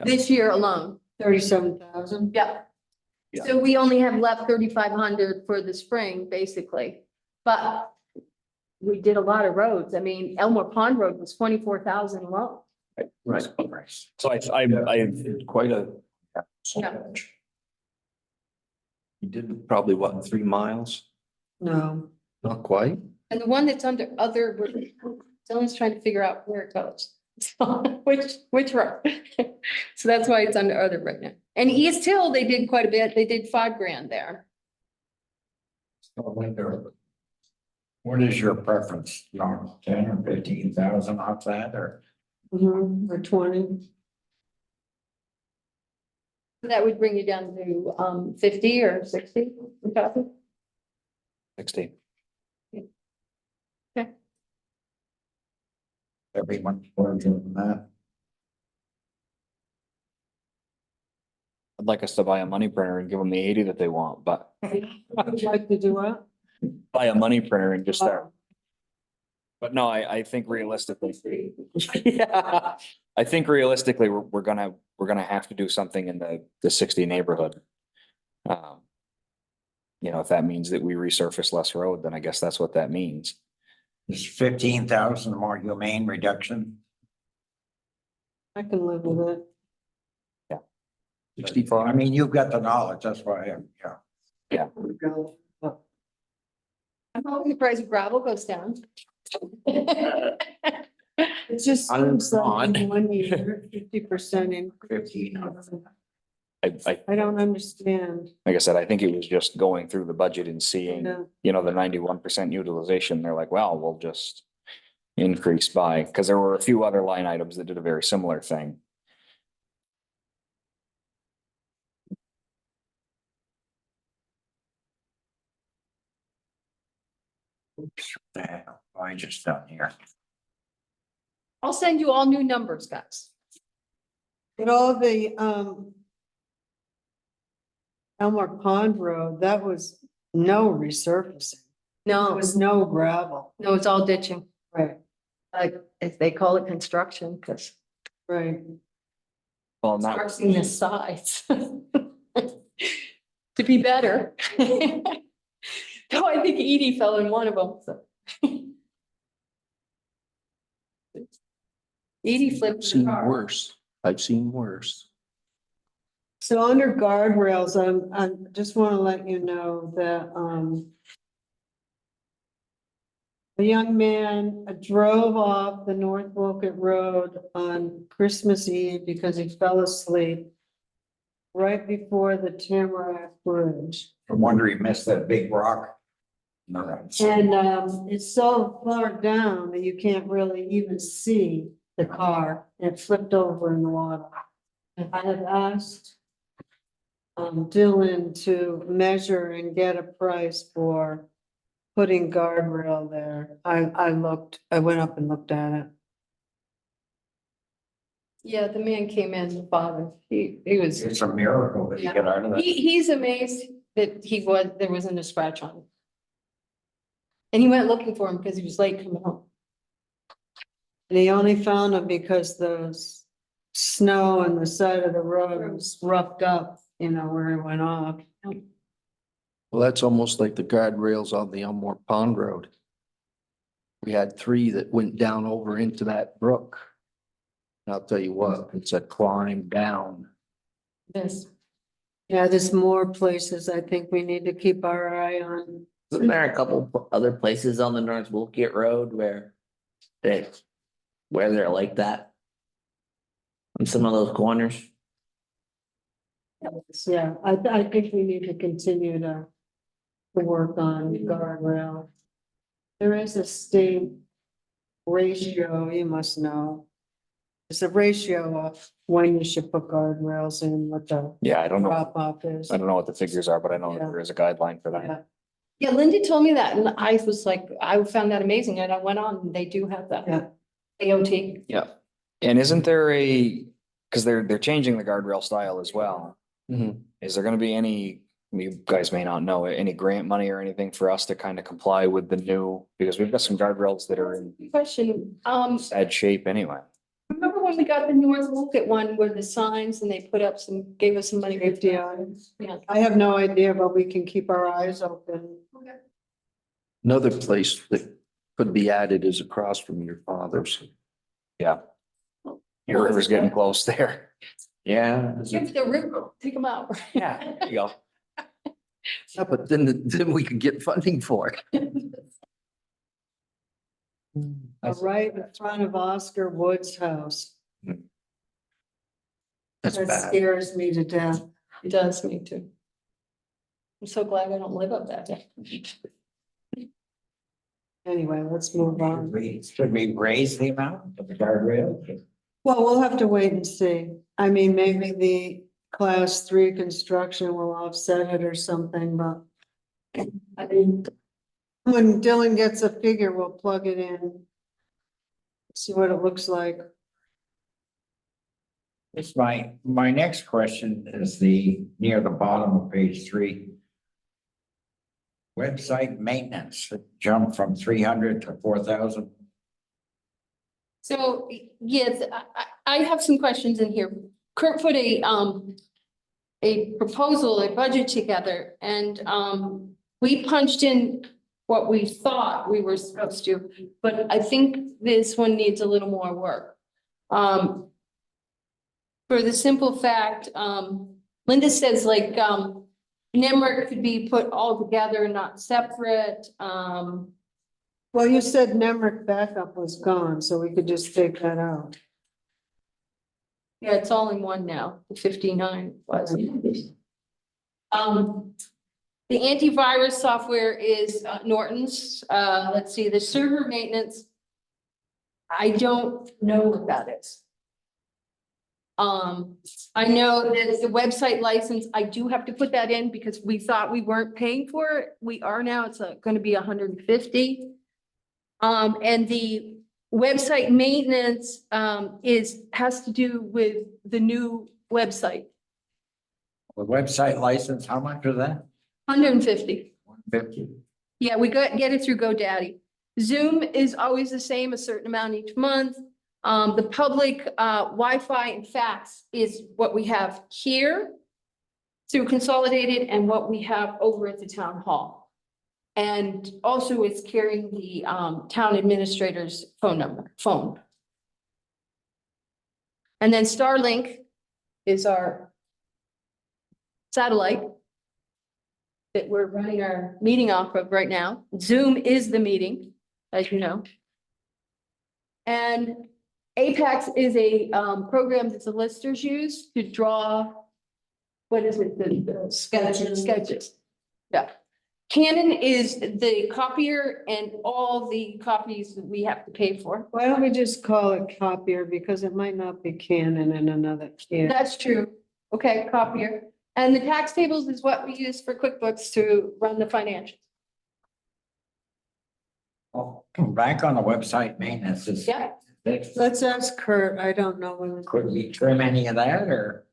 this year alone. 37,000. Yeah. Yeah. So we only have left 3,500 for the spring, basically, but we did a lot of roads. I mean, Elmore Pond Road was 24,000 alone. Right. So I Quite a. Yeah. You did probably what, in 3 miles? No, Not quite. And the one that's under other, Dylan's trying to figure out where it goes. So, which road? So that's why it's under other right now. And East Hill, they did quite a bit. They did $5,000 there. What is your preference? You want 10 or 15,000 off that, or? or 20, That would bring you down to 50 or 60. Okay. 60. Everyone larger than that. I'd like us to buy a money printer and give them the 80 that they want, but would you like to do what? buy a money printer and just start But no, I think realistically. Yeah, I think realistically, we're gonna have to do something in the 60 neighborhood. Um, You know, if that means that we resurface less road, then I guess that's what that means. Is 15,000 a more humane reduction? I can live with it. 65. I mean, you've got the knowledge, that's why, yeah. I'm hoping the price of gravel goes down. It just I'm seems like in on. 1 year, 50% increase. 15. I don't understand. Like I said, I think it was just going through the budget and seeing, Yeah. you know, the 91% utilization. They're like, well, we'll just increase by, because there were a few other line items that did a very similar thing. Oops, what the hell, I just done here. I'll send you all new numbers, guys. But all the, Elmore Pond Road, that was no resurfacing. There No, was no gravel. no, it's all ditching. Right, Like, if they call it construction, because right. Well, not, parsing the sides. To be better. Though I think Edie fell in one of them, so. Edie I've flipped her seen car. worse. I've seen worse. So under guardrails, I just want to let you know that, a young man drove off the North Wolcott Road on Christmas Eve because he fell asleep right before the Tamarack Bridge. I wonder he missed that big rock. No, that's- And, it's so far down that you can't really even see the car. It flipped over in the water. I have asked Dylan to measure and get a price for putting guardrail there. I went up and looked at it. Yeah, the man came in, the father, he was, It's a miracle that you get out of that. he's amazed that there wasn't a scratch on him. And he went looking for him because he was late coming home. And he only found him because the snow on the side of the road was roughed up, you know, where it went off. Well, that's almost like the guardrails on the Elmore Pond Road. We had 3 that went down over into that brook. And I'll tell you what, it's a climb down. This, Yeah, there's more places I think we need to keep our eye on. Isn't there a couple other places on the North Wolcott Road where they're like that? On some of those corners? Yeah, I think we need to continue to work on guardrail. There is a state ratio, you must know. There's a ratio of when you should put guardrails in, what the yeah, I don't know. drop off is. I don't know what the figures are, but I know that Yeah. there is a guideline for that. Yeah. yeah, Linda told me that and I was like, I found that amazing and I went on, and they do have that. Yeah. AOT. Yeah. And isn't there because they're changing the guardrail style as well. Mhm. Is there gonna be any, you guys may not know, any grant money or anything for us to kind of comply with the new, because we've got some guardrails that are in Question, bad shape anyway. remember when we got the North Wolcott one where the signs and they put up gave us some money? Safety eyes. Yeah. I have no idea, but we can keep our eyes open. Another place that could be added is across from your father's. Yeah. Your river's getting close there. Yeah. If the river, take them out. Yeah, there you go. Yeah, but then we could get funding for it. Right in front of Oscar Wood's house. That's That bad. scares me to death. It does me too. I'm so glad I don't live up that day. Anyway, let's move on. Should we raise the amount of the guardrail? Well, we'll have to wait and see. I mean, maybe the class 3 construction will offset it or something, but. I mean, when Dylan gets a figure, we'll plug it in. See what it looks like. It's my next question is near the bottom of page 3. Website maintenance, it jumped from 300 to 4,000. So, yes, I have some questions in here. Kurt put a proposal, a budget together, and, we punched in what we thought we were supposed to, but I think this one needs a little more work. For the simple fact, Linda says like, NEMRIC could be put all together, not separate, Well, you said Nemrick backup was gone, so we could just take that out. yeah, it's all in one now, the 59 was. The antivirus software is Norton's, let's see, the server maintenance. I don't know what that is. I know that the website license, I do have to put that in because we thought we weren't paying for it. We are now, it's gonna be 150. And the website maintenance, has to do with the new website, The website license, how much was that? 150. 150. Yeah, we get it through GoDaddy. Zoom is always the same, a certain amount each month. The public Wi-Fi and fax is what we have here through Consolidated and what we have over at the town hall. And also it's carrying the town administrator's phone. And then Starlink is our satellite that we're running our meeting off of right now. Zoom is the meeting, as you know. And Apex is a program that the listers use to draw, what is it? The Sketches. Sketches. Yeah. Canon is the copier and all the copies that we have to pay for. Why don't we just call it copier, because it might not be Canon in another year. That's true. Okay, copier. And the tax tables is what we use for QuickBooks to run the financials. Oh, back on the website maintenance is. Yeah. Let's ask Kurt, I don't know when. Could we trim any of that or?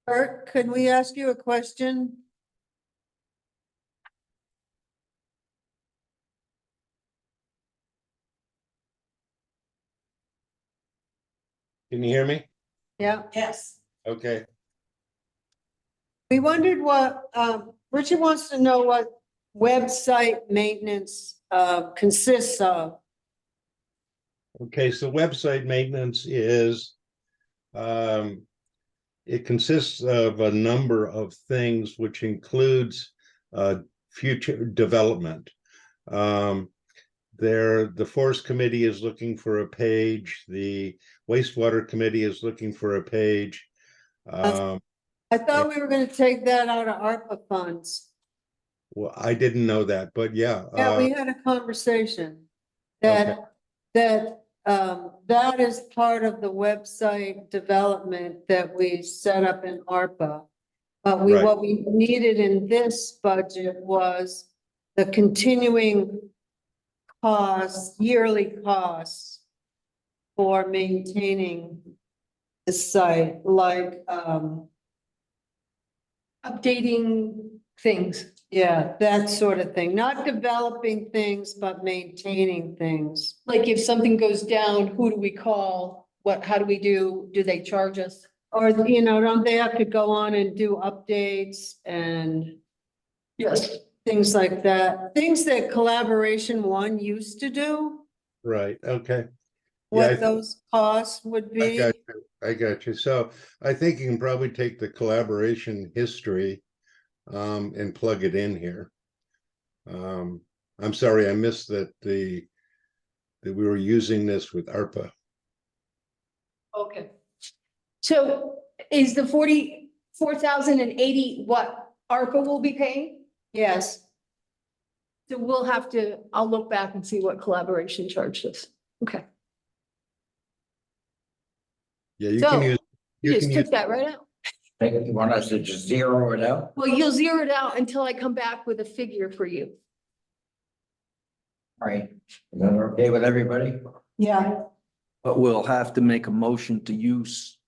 Kurt, could we ask you a question? Can you hear me? Yeah, Yes. Okay, we wondered what, Richard wants to know what website maintenance consists of. okay, so website maintenance is, it consists of a number of things, which includes, future development. The Forest Committee is looking for a page, the Wastewater Committee is looking for a page. I thought we were gonna take that out of ARPA funds. Well, I didn't know that, but yeah. Yeah, we had a conversation that, that is part of the website development that we set up in ARPA. But Right. what we needed in this budget was the continuing costs, yearly costs for maintaining the site, like, Updating things. yeah, that sort of thing, not developing things, but maintaining things. Like if something goes down, who do we call? How do we do? Do they charge us? Or, you know, don't they have to go on and do updates and Yes. things like that? Things that Collaboration One used to do, Right, okay. Yeah, what those costs would be. I got you. So I think you can probably take the collaboration history and plug it in here. I'm sorry, I missed that we were using this with ARPA. Okay. So is the 44,080 what ARPA will be paying? Yes, So we'll have to, I'll look back and see what collaboration charged us. Okay. Yeah, you So, can use. You just can took use- that right out. You want us to just zero it out? Well, you'll zero it out until I come back with a figure for you. All right, is that okay with everybody? yeah, But we'll have to make a motion to use,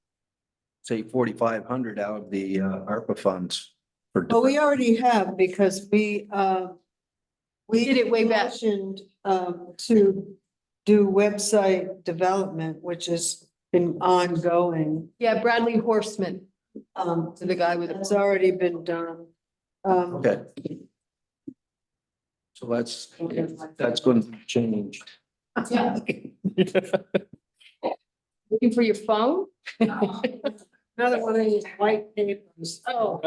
say, 4,500 out of the ARPA funds. but we already have, because we We Did it way back. mentioned, to do website development, which has been ongoing. Yeah, Bradley Horseman, the guy with It's the. already been done. Okay. So that's going to change. Yeah. Looking for your phone? Another one of these white papers. Oh.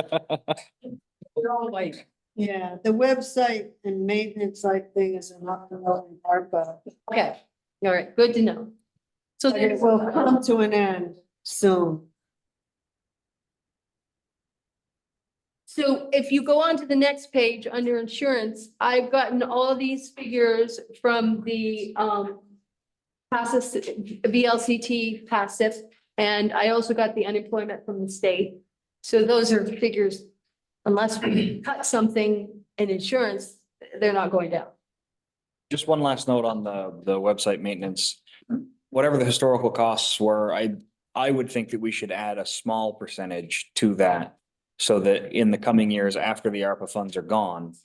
They're all white. Yeah, the website and maintenance site thing is an ongoing ARPA. Okay, all right, good to know. So But it there's, will come to an end soon. so if you go on to the next page under insurance, I've gotten all these figures from the passes, VLCT passive, and I also got the unemployment from the state. So those are figures, unless we cut something in insurance, they're not going down. Just one last note on the website maintenance. Whatever the historical costs were, I would think that we should add a small percentage to that. So that in the coming years, after the ARPA funds are gone,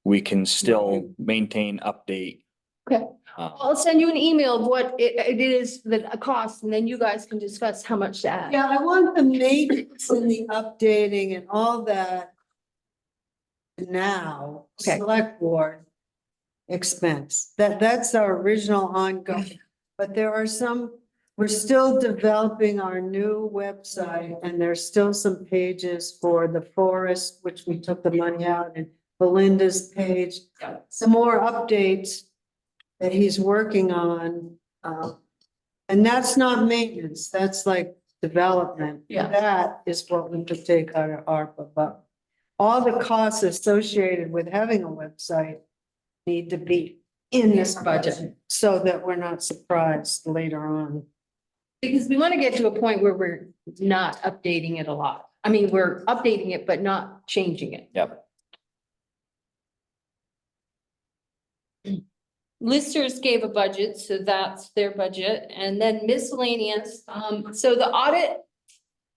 we can still maintain, update. Okay. uh, I'll send you an email of what it is that a cost, and then you guys can discuss how much to add. Yeah, I want the maintenance and the updating and all that now, Okay. select board expense. That's our original ongoing. But there are some, we're still developing our new website and there's still some pages for the forest, which we took the money out, and Belinda's page. Some more updates that he's working on. And that's not maintenance, that's like development. Yeah. That is what we could take out of ARPA, but all the costs associated with having a website need to be in this budget so that we're not surprised later on. Because we want to get to a point where we're not updating it a lot. I mean, we're updating it, but not changing it. Yep. Listers gave a budget, so that's their budget, and then miscellaneous, so the audit.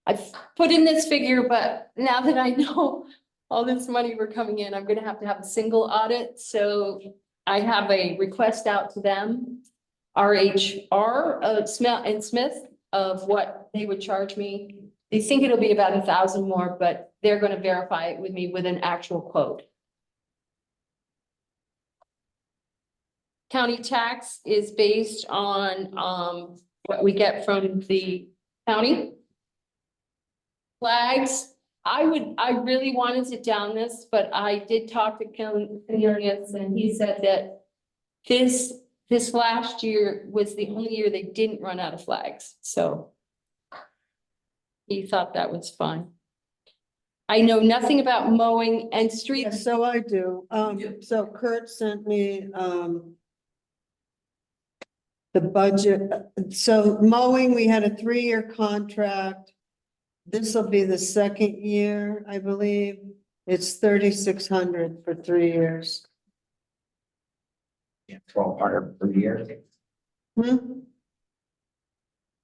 I've put in this figure, but now that I know all this money we're coming in, I'm gonna have to have a single audit, so I have a request out to them. RHR, Smith, of what they would charge me. They think it'll be about 1,000 more, but they're gonna verify it with me with an actual quote. County tax is based on, what we get from the county. Flags, I really wanted to down this, but I did talk to Cornelius and he said that this last year was the only year they didn't run out of flags, so he thought that was fine. I know nothing about mowing and Yeah, streets. so I do. So Kurt sent me, the budget. So mowing, we had a 3-year contract. This will be the second year, I believe. It's 3,600 for 3 years. 1,200 per year.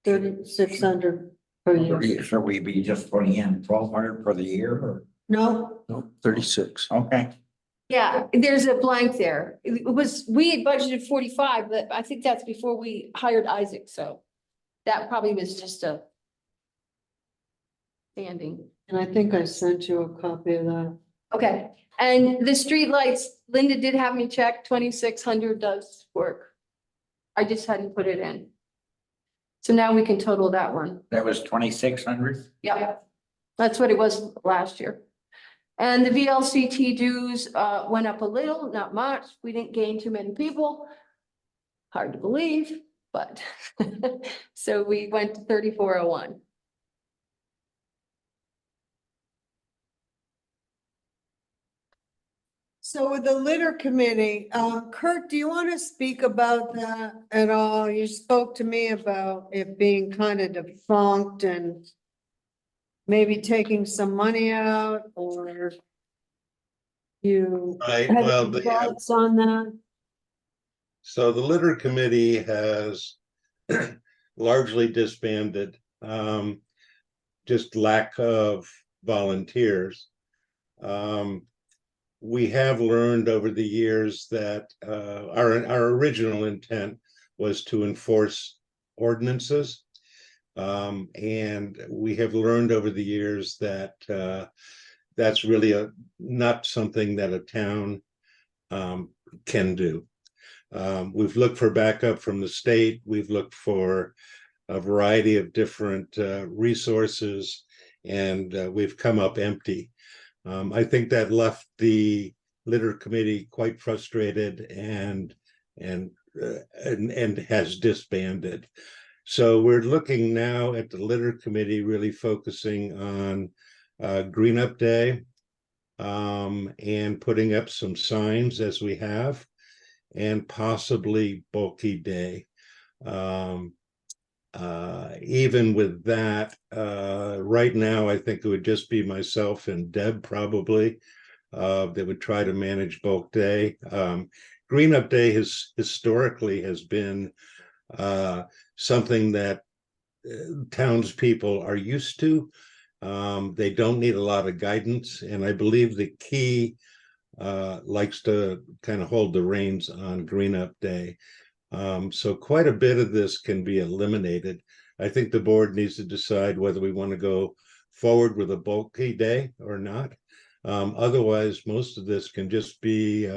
3,600 per year. So we be just putting in 1,200 for the year or? No, No, 36. Okay. Yeah, there's a blank there. It was, we had budgeted 45, but I think that's before we hired Isaac, so that probably was just a standing. and I think I sent you a copy of that. Okay, and the streetlights, Linda did have me check, 2,600 does work. I just hadn't put it in. So now we can total that one. That was 2,600? Yeah, that's what it was last year. And the VLCT dues went up a little, not much. We didn't gain too many people. Hard to believe, but so we went to 3,401. So with the litter committee, Kurt, do you want to speak about that at all? You spoke to me about it being kind of defunct and maybe taking some money out, or you Right, have well, any thoughts on that? so the litter committee has largely disbanded, just lack of volunteers. we have learned over the years that our original intent was to enforce ordinances. And we have learned over the years that that's really not something that a town can do. We've looked for backup from the state. We've looked for a variety of different resources, and we've come up empty. I think that left the litter committee quite frustrated and has disbanded. So we're looking now at the litter committee really focusing on Green Up Day and putting up some signs as we have, and possibly Bulky Day. Even with that, right now, I think it would just be myself and Deb probably that would try to manage Bulk Day. Green Up Day historically has been something that townspeople are used to. They don't need a lot of guidance, and I believe the key likes to kind of hold the reins on Green Up Day. So quite a bit of this can be eliminated. I think the board needs to decide whether we want to go forward with a bulky day or not. Otherwise, most of this can just be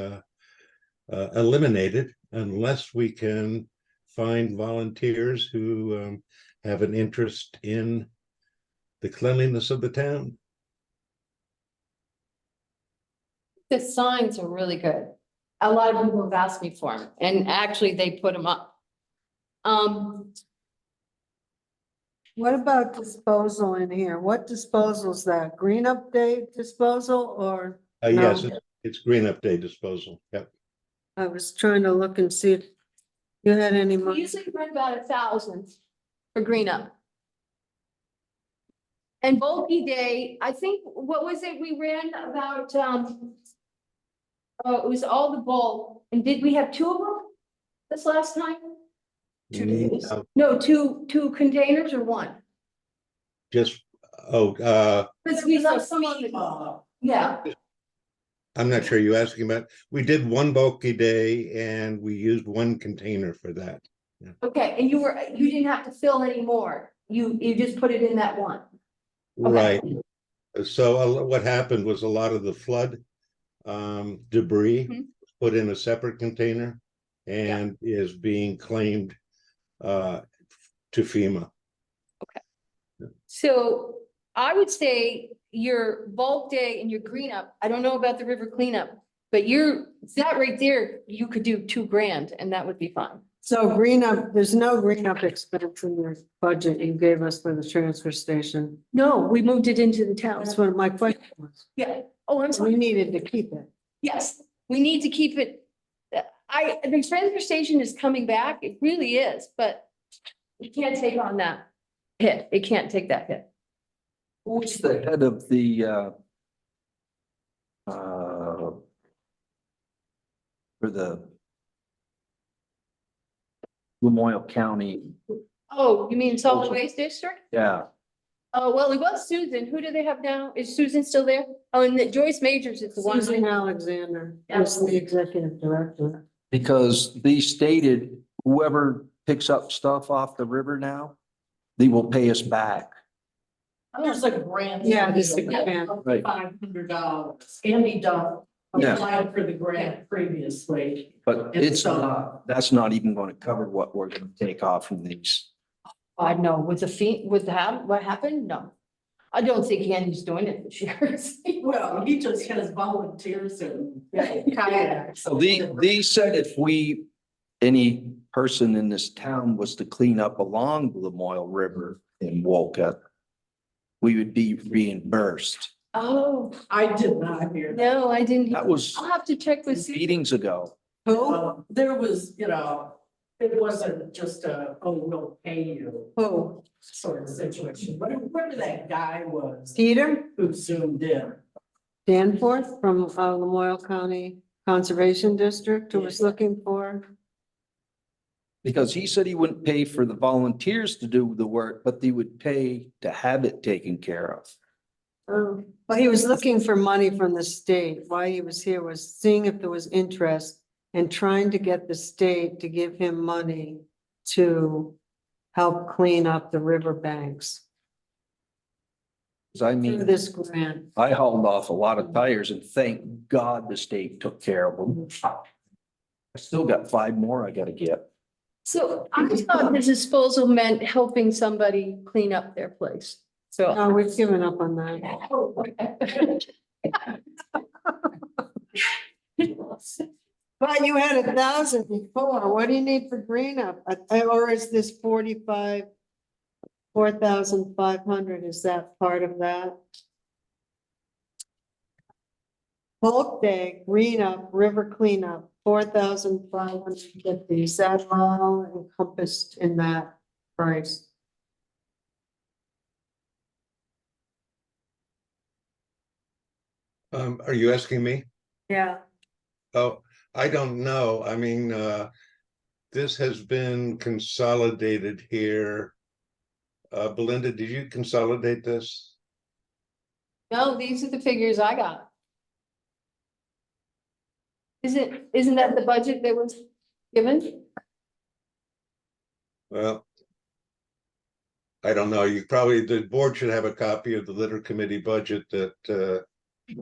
eliminated unless we can find volunteers who have an interest in the cleanliness of the town. The signs are really good. A lot of people have asked me for them, and actually they put them up. What about disposal in here? What disposal is that? Green Up Day disposal or? Yes, No. it's Green Up Day disposal. Yep. I was trying to look and see if you had any We money. usually run about 1,000 for green up. And bulky day, I think, what was it? We ran about, oh, it was all the bulk. And did we have 2 of them this last time? 2 days? No, two containers or 1? Just, Because we Some left of some on them, the, yeah. I'm not sure you asking about, we did one bulky day and we used 1 container for that. Okay, and you didn't have to fill any more. You just put it in that one. Okay. Right. So what happened was a lot of the flood debris Mhm. put in a separate container and is being claimed to FEMA. So I would say your bulk day and your green up, I don't know about the river cleanup, but that right there, you could do $2,000 and that would be fine. So Green Up, there's no Green Up expense in your budget you gave us for the transfer station. No, we moved it into the town. That's what my question was. Yeah. Oh, I'm We sorry. needed to keep it. Yes, we need to keep it. The transfer station is coming back. It really is, but you can't take on that hit. It can't take that hit. Who's the head of the for the Lamoille County? Oh, you mean solid waste district? Yeah, Oh, well, it was Susan. Who do they have now? Is Susan still there? Oh, and Joyce Majors is the one. Susan Alexander was the executive director. because they stated whoever picks up stuff off the river now, they will pay us back. there's a grant. Yeah, there's a grant. Right. $500. Andy Duff Yeah. applied for the grant previously. But it's not, that's not even going to cover what we're going to take off from these. I know, with the fee, what happened? No. I don't think Andy's doing it this year. Well, he just has volunteers and kayaks. So they said if any person in this town was to clean up along the Lamoille River in Wolcott, we would be reimbursed. Oh, I did not hear that. no, I didn't. That was I'll have to check with Susan. meetings ago. Who? There was, it wasn't just we'll pay you Who? sort of situation. Whatever that guy was Peter who zoomed in. Danforth from Lamoille County Conservation District who was looking for. Because he said he wouldn't pay for the volunteers to do the work, but they would pay to have it taken care of. Oh, well, he was looking for money from the state. Why he was here was seeing if there was interest and trying to get the state to give him money to help clean up the riverbanks 'Cause I through mean, this grant. I hauled off a lot of tires and thank God the state took care of them. I still got 5 more I gotta get. So I thought the disposal meant helping somebody clean up their place. So. No, we've given up on that. Oh, okay. But you had 1,000 before. What do you need for green up? Or is this 45? 4,500, is that part of that? Bulk day, green up, river cleanup, 4,550, is that all encompassed in that price? Are you asking me? Yeah. Oh, I don't know. I mean, this has been consolidated here. Belinda, did you consolidate this? No, these are the figures I got. Isn't that the budget that was given? Well, I don't know. You probably, the board should have a copy of the litter committee budget that, We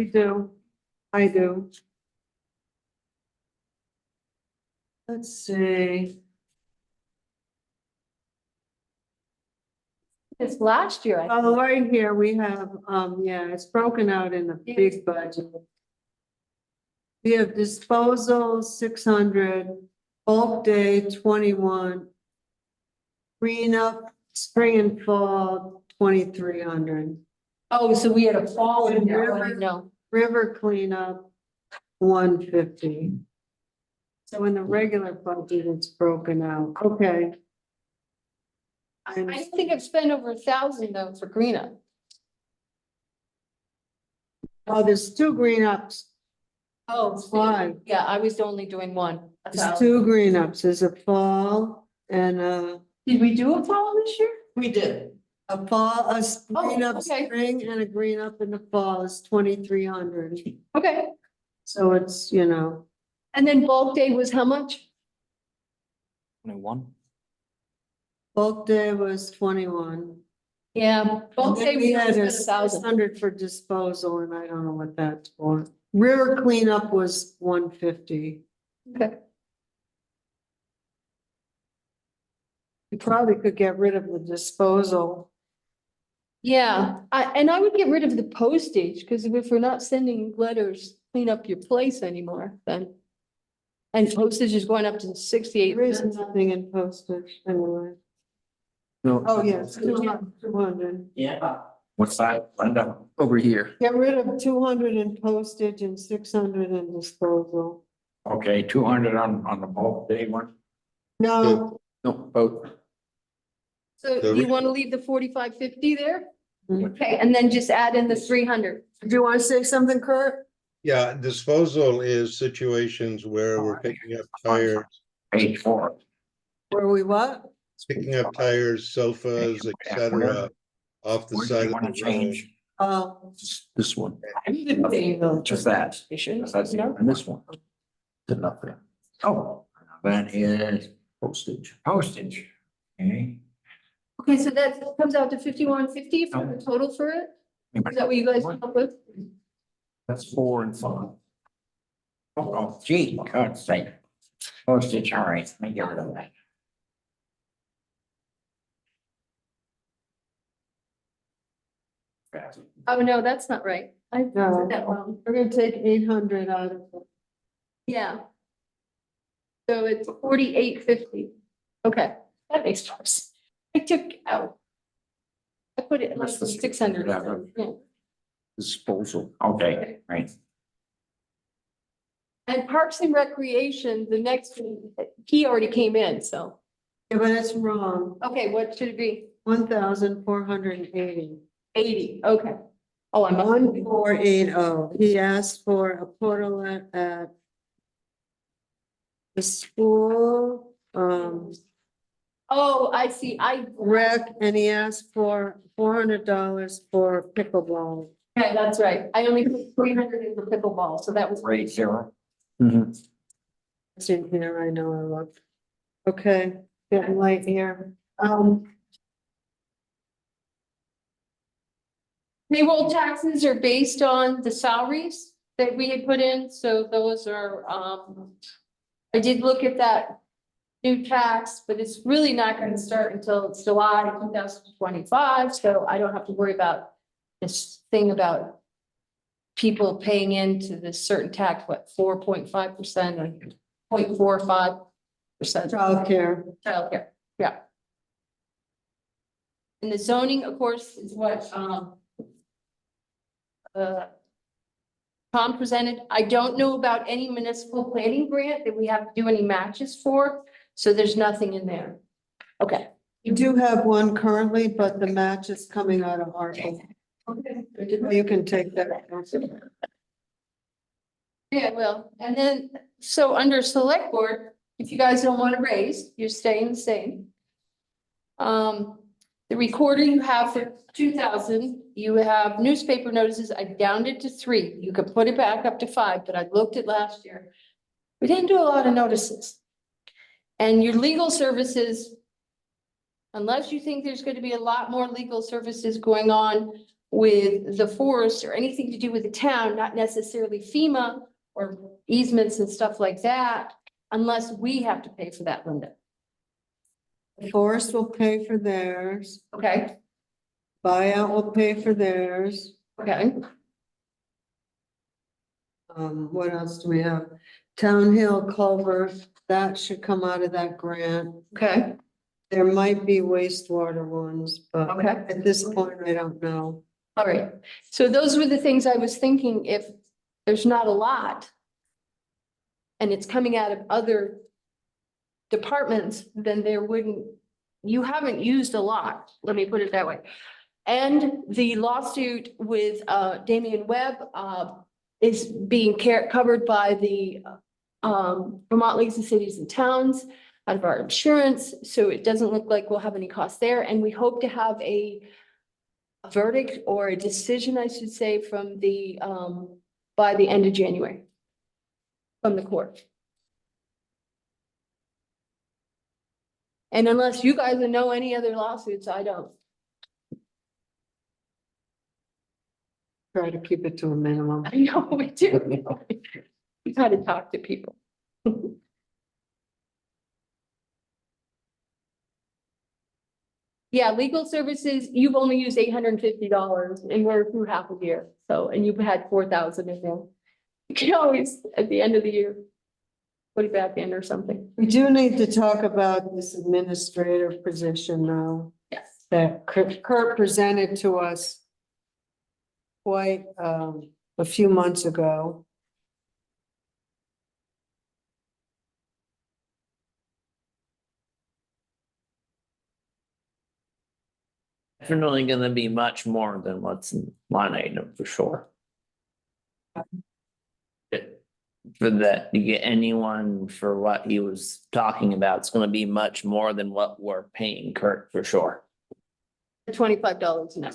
do. I do. Let's see. It's last year, I Oh, think. right here, we have, yeah, it's broken out in the big budget. We have disposal, 600, bulk day, 21. Green up, spring and fall, 2,300. Oh, so we had a fall in there, I River. didn't know. River cleanup, 150. So in the regular budget, it's broken out, okay. I don't think I've spent over 1,000 though for green up. Oh, there's 2 green ups, Oh, fine. yeah, I was only doing one. There's 2 green ups, there's a fall and Did we do a fall this year? We did. a fall, a green up okay. spring and a green up in the fall is 2,300. Okay, So it's, you know, and then bulk day was how much? 21. bulk day was 21. Yeah, And bulk then day we we had had a 1,000. 600 for disposal and I don't know what that's for. River cleanup was 150. Okay. You probably could get rid of the disposal. Yeah, I would get rid of the postage, because if we're not sending letters, clean up your place anymore, then. And postage is going up to 68 There is cents. nothing in postage anyway. No. Oh, yes, 200. Yeah. What's that, Linda? Over here. Get rid of 200 in postage and 600 in disposal. Okay, 200 on the bulk day one. No, No, about So The do you re- want to leave the 4550 there? Mhm. Okay, and then just add in the 300. do you want to say something, Kurt? yeah, disposal is situations where we're picking up tires, Page 4. Were we what? picking up tires, sofas, etc. off the Where do side you of want to the road. change? Oh, this one Just that. That's it. and this one. Did nothing. Oh, that is Postage. postage. Okay. Okay, so that comes out to 5150 for the total for it? Is that what you guys come up with? That's 4 and 5. Oh, gee, God's sake. Postage, all right, let me get rid of that. Oh, no, that's not right. I No. did that wrong. we're gonna take 800 out of it. Yeah. So it's 4850. Okay, that makes more sense. I took out. I put it less than 600. Yeah. Disposal. Okay, right. And Parks and Recreation, the next, one, he already came in, so, Yeah, but that's wrong. okay, what should it be? 1,480. 80, okay. Oh, I'm. 1480. He asked for a portal at the school, Oh, I see, rec, and he asked for $400 for pickleball. okay, that's right. I only put 300 in for pickleball, so that was. Rate zero. It's in here, I know, I looked. Okay, getting late here. Payroll taxes are based on the salaries that we had put in, so those are, I did look at that new tax, but it's really not gonna start until it's July 2025, so I don't have to worry about this thing about people paying into this certain tax, what, 4.5% and 0.45%. Childcare. Childcare, yeah. And the zoning, of course, is what, Tom presented. I don't know about any municipal planning grant that we have to do any matches for, so there's nothing in there. Okay. You do have one currently, but the match is coming out of ARPA. You can take that. Yeah, well, and then, so under select board, if you guys don't want to raise, you're staying the same. The recorder you have for 2,000, you have newspaper notices, I downed it to 3. You could put it back up to 5, but I looked at last year. We didn't do a lot of notices. And your legal services, unless you think there's going to be a lot more legal services going on with the forest or anything to do with the town, not necessarily FEMA or easements and stuff like that, unless we have to pay for that, Linda. The forest will pay for theirs, Okay, buyout will pay for theirs. okay, What else do we have? Town Hill culvert, that should come out of that grant. okay, There might be wastewater ones, but okay. at this point, I don't know. All right. So those were the things I was thinking, if there's not a lot and it's coming out of other departments, then there wouldn't, you haven't used a lot, let me put it that way. And the lawsuit with Damian Webb is being covered by the Vermont Leagues of Cities and Towns out of our insurance, so it doesn't look like we'll have any costs there, and we hope to have a verdict or a decision, I should say, from the by the end of January from the court. And unless you guys know any other lawsuits, I don't. Try to keep it to a minimum. I know we do. We gotta talk to people. Yeah, legal services, you've only used $850 and we're through half a year. So, and you've had 4,000 in there. You can always, at the end of the year, put it back in or something. We do need to talk about this administrator position now Yes. that Kurt presented to us quite a few months ago. Definitely gonna be much more than what's in line item for sure. For that, to get anyone for what he was talking about, it's gonna be much more than what we're paying Kurt for sure. $25 an hour.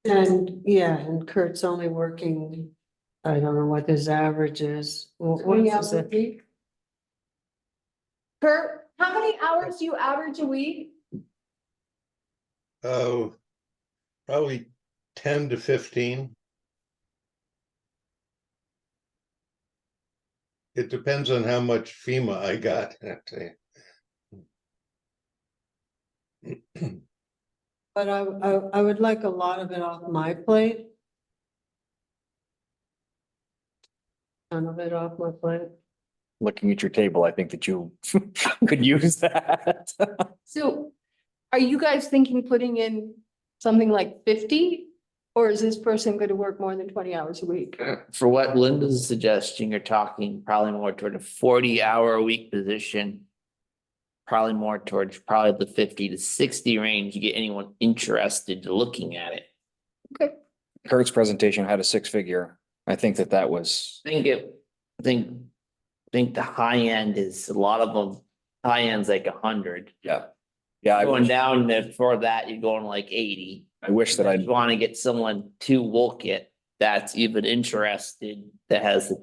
And yeah, and Kurt's only working, I don't know what his average is. What 20 is hours a it? week. Kurt, how many hours do you average a week? Oh, probably 10 to 15. It depends on how much FEMA I got. But I would like a lot of it off my plate. None of it off my plate. Looking at your table, I think that you could use that. So are you guys thinking putting in something like 50? Or is this person going to work more than 20 hours a week? For what Linda's suggesting, you're talking probably more toward a 40-hour a week position. Probably more towards probably the 50 to 60 range to get anyone interested in looking at it. Okay. Kurt's presentation had a 6-figure. I think that was, I think the high end is a lot of them high end's like 100. Yeah. Yeah, I Going wish, down there for that, you're going like 80. I wish that If I'd, you wanna get someone to Wolcott that's even interested, that has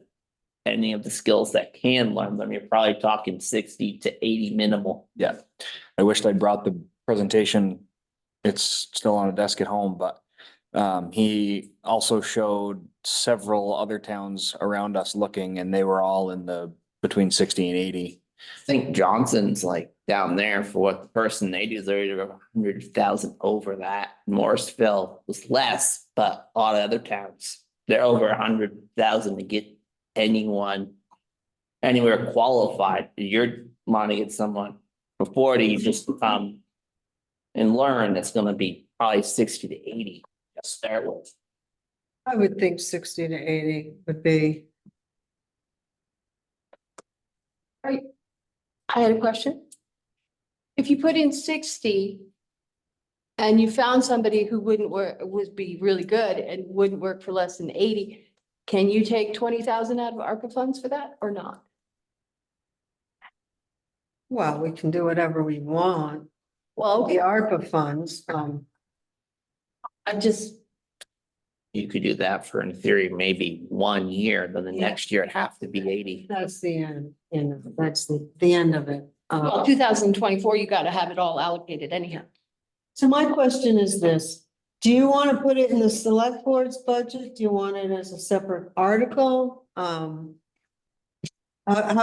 any of the skills that can learn them, you're probably talking 60 to 80 minimal. yeah. I wished I'd brought the presentation. It's still on a desk at home, but he also showed several other towns around us looking, and they were all in the between 60 and 80. I think Johnson's like down there for what the person they do, they're 100,000 over that. Morrisville was less, but a lot of other towns, they're over 100,000 to get anyone anywhere qualified. You're wanting to get someone for 40, just come and learn, that's gonna be probably 60 to 80 to start with. I would think 60 to 80 would be. I had a question. If you put in 60 and you found somebody who wouldn't work, would be really good and wouldn't work for less than 80, can you take 20,000 out of ARPA funds for that or not? Well, we can do whatever we want. Well, The ARPA funds, I just, You could do that for, in theory, maybe 1 year, then the Yeah. next year it'd have to be 80. that's the end of it. That's the end of it. well, 2024, you gotta have it all allocated anyhow. So my question is this, do you want to put it in the select board's budget? Do you want it as a separate article? How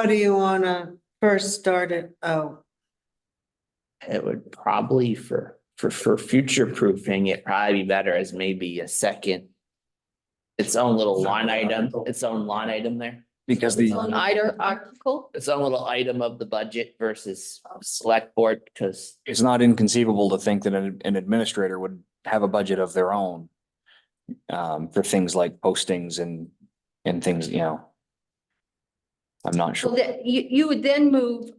do you want to first start it out? It would probably for future proofing, it'd probably be better as maybe a second. Its own little line item, its own line item there. Because It's on either article. Its own little item of the budget versus select board, because it's not inconceivable to think that an administrator would have a budget of their own. For things like postings and things, you know. I'm not So sure. that you would then move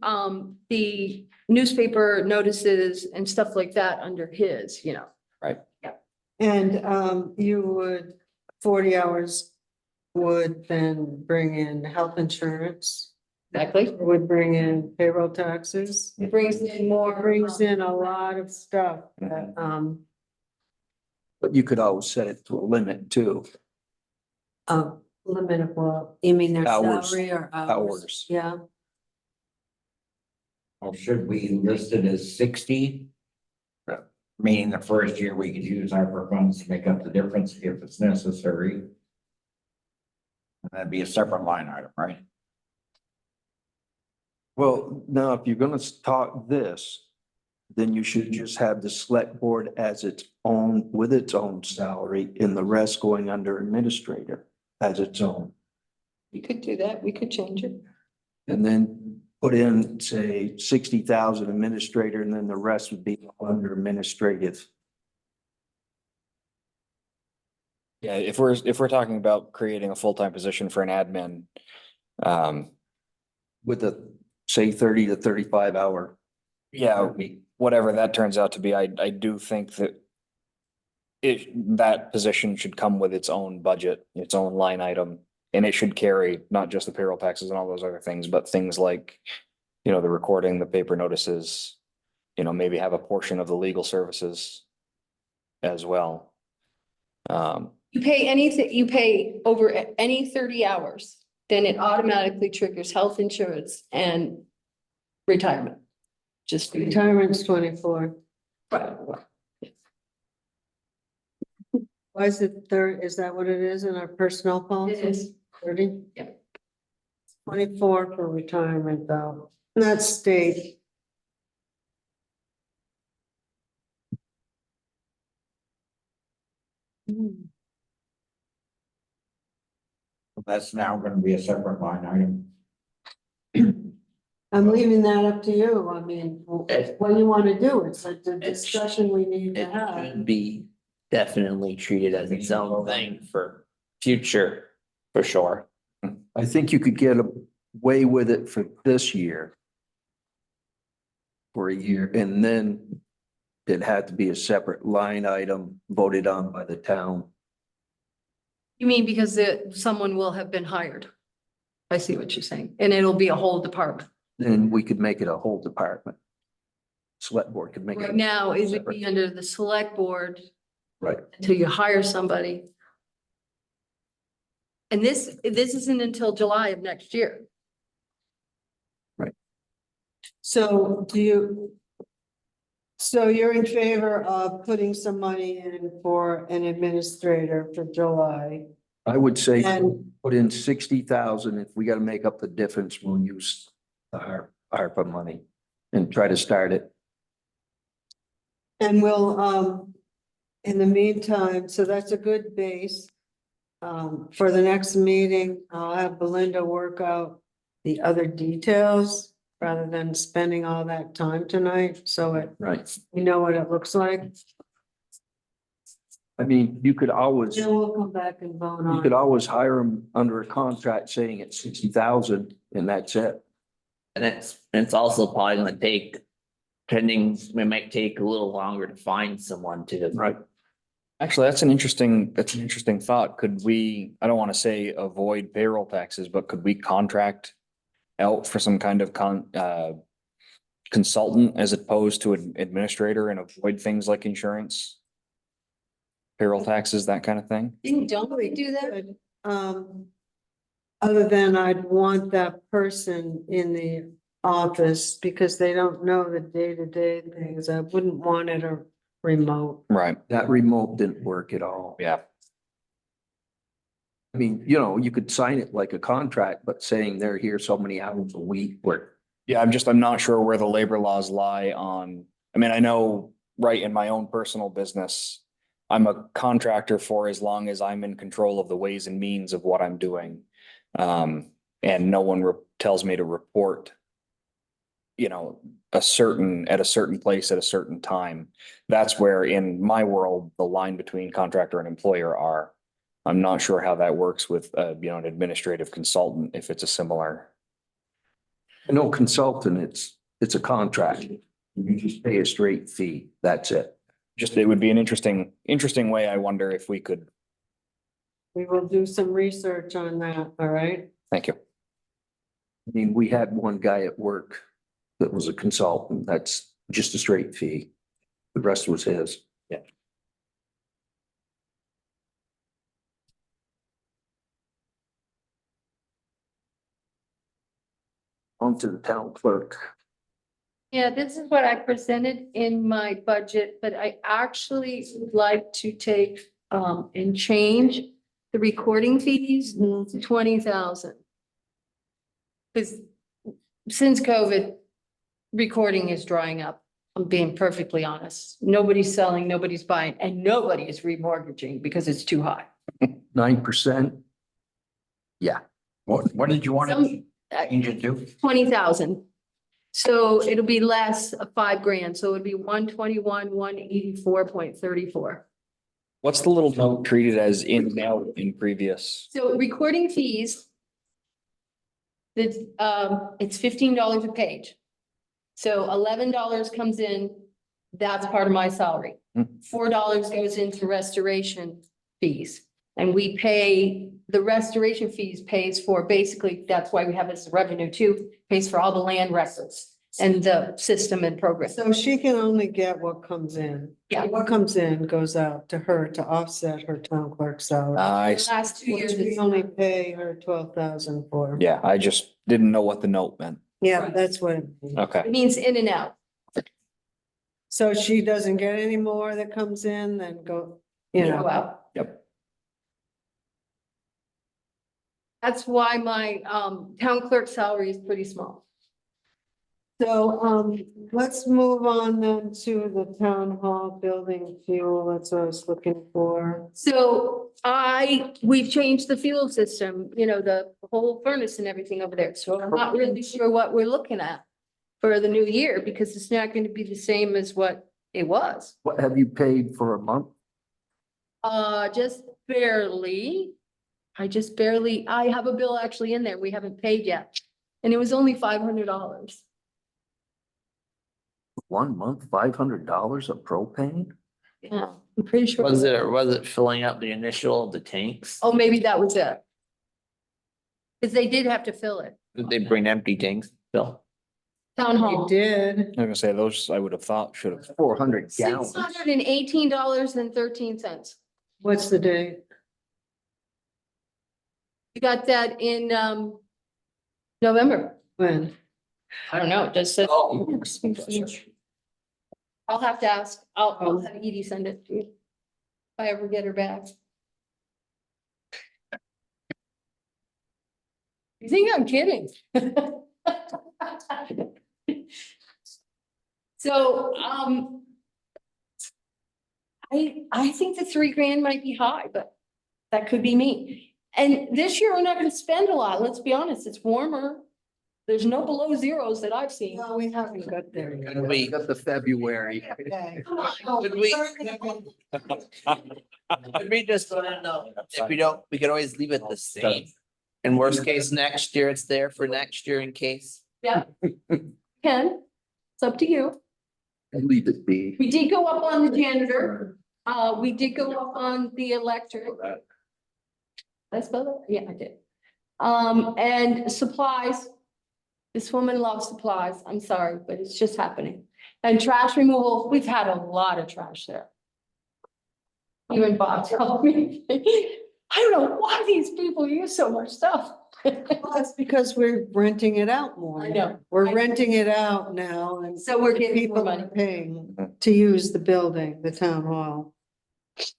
the newspaper notices and stuff like that under his, you know. And you would, 40 hours would then bring in health insurance, Exactly. would bring in payroll taxes. It brings in more. Brings in a lot of stuff that, But you could always set it to a limit too. limit of what, you mean their Hours. salary or hours? Hours. Yeah, Or should we list it as 60? Meaning the first year we could use ARPA funds to make up the difference if it's necessary. And that'd be a separate line item, right? Well, now, if you're gonna talk this, then you should just have the select board as its own, with its own salary, and the rest going under administrator as its own. You could do that. We could change it. And then put in, say, 60,000 administrator, and then the rest would be under administrative. Yeah, if we're talking about creating a full-time position for an admin, With a, say, 30 to 35 hour. yeah, whatever that turns out to be, I do think that that position should come with its own budget, its own line item, and it should carry not just the payroll taxes and all those other things, but things like, you know, the recording, the paper notices, you know, maybe have a portion of the legal services as well. You pay anything, you pay over any 30 hours, then it automatically triggers health insurance and retirement. Just. retirement's 24. Why is it third, is that what it is in our personnel policy? It is. 30? Yeah. 24 for retirement though, not state. That's now gonna be a separate line item. I'm leaving that up to you. I mean, what do you want to do? It's like the discussion we need to it have. should be definitely treated as its own thing for future, for sure. I think you could get away with it for this year. For a year, and then it had to be a separate line item voted on by the town. You mean because someone will have been hired? I see what you're saying, and it'll be a whole department. then we could make it a whole department. Select board could make it. Right now, it would be under the select board Right. until you hire somebody. And this isn't until July of next year. So so you're in favor of putting some money in for an administrator for July? I would say And put in 60,000. If we gotta make up the difference, we'll use the ARPA money and try to start it. And we'll, in the meantime, so that's a good base. For the next meeting, I'll have Belinda work out the other details rather than spending all that time tonight, so Right. we know what it looks like. I mean, you could always, Then we'll come back and vote you on could it. always hire them under a contract saying it's 60,000 and that's it. And it's also probably gonna take, depending, it might take a little longer to find someone to. Right. Actually, that's an interesting thought. Could we, I don't want to say avoid payroll taxes, but could we contract out for some kind of consultant as opposed to an administrator and avoid things like insurance? Payroll taxes, that kind of thing? Don't we do that? Other than I'd want that person in the office because they don't know the day-to-day things. I wouldn't want it a remote. Right, That remote didn't work at all. yeah. I mean, you know, you could sign it like a contract, but saying they're here so many hours a week where. Yeah, I'm not sure where the labor laws lie on, I mean, I know right in my own personal business, I'm a contractor for as long as I'm in control of the ways and means of what I'm doing. And no one tells me to report, you know, at a certain place at a certain time. That's where in my world, the line between contractor and employer are. I'm not sure how that works with, you know, an administrative consultant, if it's a similar. No consultant, it's a contract. You just pay a straight fee. That's it. Just, it would be an interesting way. I wonder if we could, We will do some research on that, all right? thank you. I mean, we had one guy at work that was a consultant. That's just a straight fee. The rest was his. Yeah. On to the town clerk. Yeah, this is what I presented in my budget, but I actually would like to take and change the recording fees to 20,000. Because since COVID, recording is drying up. I'm being perfectly honest. Nobody's selling, nobody's buying, and nobody is remortgaging because it's too high. 9%. Yeah. What did you want to Some, change it to? 20,000. So it'll be less of $5,000. So it'd be 121, 184.34. What's the little note treated as in now in previous? So recording fees. It's $15 a page. So $11 comes in, that's part of my salary. Hmm. $4 goes into restoration fees. And we pay, the restoration fees pays for, basically, that's why we have this revenue too, pays for all the land records and the system and program. So she can only get what comes in. Yeah. What comes in goes out to her to offset her town clerk salary. The last 2 years, We only pay her 12,000 for. Yeah, I just didn't know what the note meant. Yeah, Right. that's what it means. Okay, it means in and out. So she doesn't get any more that comes in, then go, you Go know. out. yep. That's why my town clerk salary is pretty small. So, let's move on then to the town hall building fuel. That's what I was looking for. So we've changed the fuel system, you know, the whole furnace and everything over there. So I'm not really sure what we're looking at for the new year because it's not going to be the same as what it was. What have you paid for a month? Just barely. I have a bill actually in there. We haven't paid yet. And it was only $500. 1 month, $500 of propane? Yeah, I'm pretty sure. Was it filling up the initial of the tanks? Oh, maybe that was it. Because they did have to fill it. Did they bring empty tanks, Bill? Town You hall. did. I'm gonna say those I would have thought should have. 400 gallons. $618.13. What's the date? You got that in, November. When? I don't know, it just says. I'll have to ask, I'll have Edie send it to you. If I ever get her back. You think I'm kidding? So, I think the $3,000 might be high, but that could be me. And this year, we're not gonna spend a lot, let's be honest, it's warmer. There's no below zeros that I've seen. No, we haven't got there yet. We got the February. Okay. Could we? Could we just, if we don't, we could always leave it the same. In worst case, next year, it's there for next year in case. Yeah. Ken, it's up to you. Leave it be. We did go up on the janitor. We did go up on the electric. Did I spell that? Yeah, I did. And supplies. This woman loves supplies. I'm sorry, but it's just happening. And trash removal, we've had a lot of trash there. Even Bob told me, I don't know why these people use so much stuff. Well, that's because we're renting it out more. I know. We're renting it out now and So we're getting more people money. are paying to use the building, the town hall,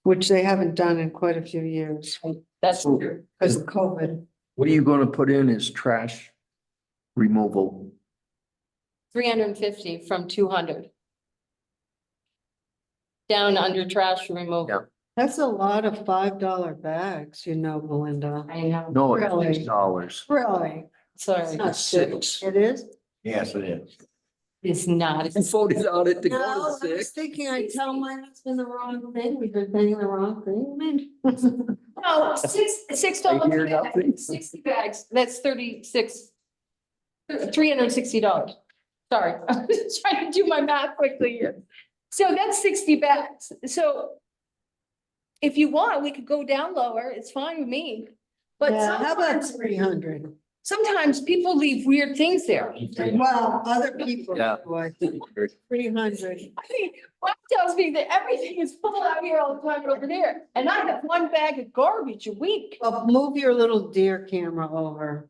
which they haven't done in quite a few years That's true. because of COVID. What are you gonna put in as trash removal? 350 from 200. Down under trash removal. Yeah. That's a lot of $5 bags, you know, Belinda. I know. No, it's Really? $6. Really? Sorry, It's not Six. It is? Yes, it is. it's not. I voted on it to No, go I to was 6. thinking I'd tell my husband the wrong thing. We've been paying the wrong thing. No, $6 I hear nothing. 60 bags, that's 36. $360. Sorry, I'm just trying to do my math quickly here. So that's 60 bags, so. If you want, we could go down lower, it's fine with me. But Yeah, how about sometimes, 300? sometimes people leave weird things there. Well, other people, Yeah. do, I think. 300. I mean, Bob tells me that everything is full out here all the time over there, and I have one bag of garbage a week. Well, move your little deer camera over.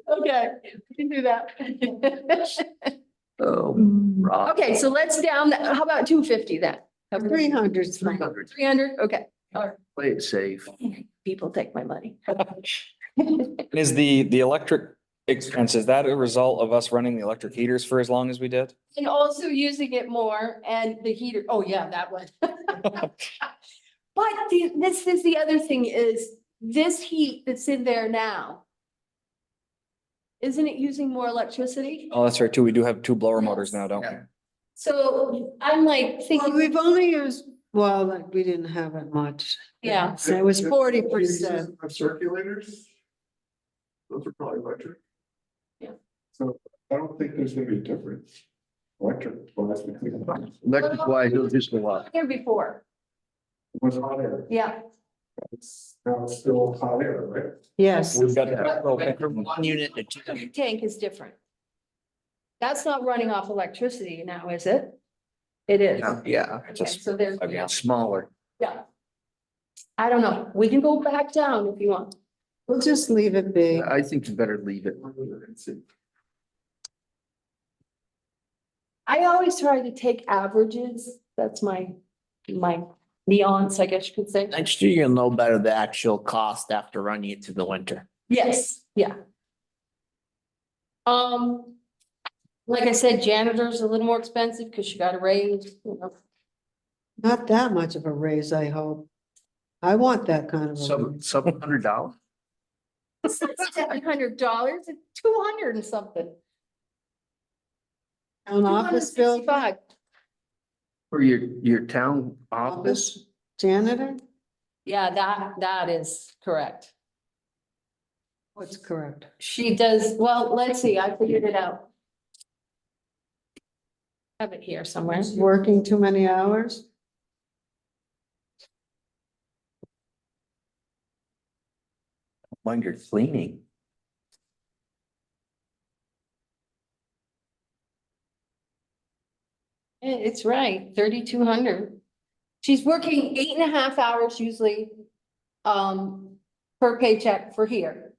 Okay, we can do that. Oh, rock. Okay, so let's down, how about 250 then? 300's fine. 300. 300, okay, all right. Play it safe. People take my money. Is the electric expense, is that a result of us running the electric heaters for as long as we did? And also using it more and the heater, oh yeah, that one. But this is the other thing is this heat that's in there now. Isn't it using more electricity? Oh, that's right too. We do have 2 blower motors now, don't we? So I'm like Well, thinking, we've only used, well, like, we didn't have it much. yeah, So it was 40%. Circulators? Those are probably electric. Yeah. So I don't think there's gonna be a difference. Electric, wise between them. Electric wise, it'll just go up. here before, What's hot air? yeah. It's now it's still hot air, right? Yes. We've got. From 1 unit to 2. Tank is different. That's not running off electricity now, is it? It is. Yeah, It's Okay, a so there's, again. smaller. yeah. I don't know. We can go back down if you want. We'll just leave it be. I think you better leave it. I always try to take averages. That's my nuance, I guess you could say. Next year, you'll know better the actual cost after running it through the winter. Yes, yeah. Like I said, janitor's a little more expensive because you got to raise, you know. Not that much of a raise, I hope. I want that kind of a raise. $700. It's not $700, it's 200 and something. An office bill, 265. For your town office? office janitor? Yeah, that is correct. What's correct? She does, well, let's see, I figured it out. Have it here somewhere. Working too many hours? When you're cleaning. it's right, 3,200. She's working 8.5 hours usually, per paycheck for here.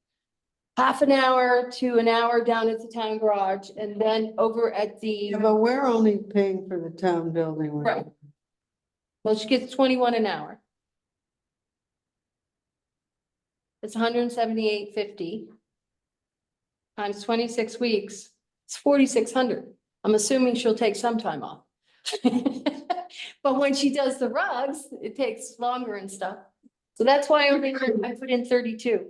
Half an hour to an hour down at the town garage and then over at the, Yeah, but we're only paying for the town building. Right. well, she gets 21 an hour. It's 178.50 times 26 weeks. It's 4,600. I'm assuming she'll take some time off. But when she does the rugs, it takes longer and stuff. So that's why I put in 32.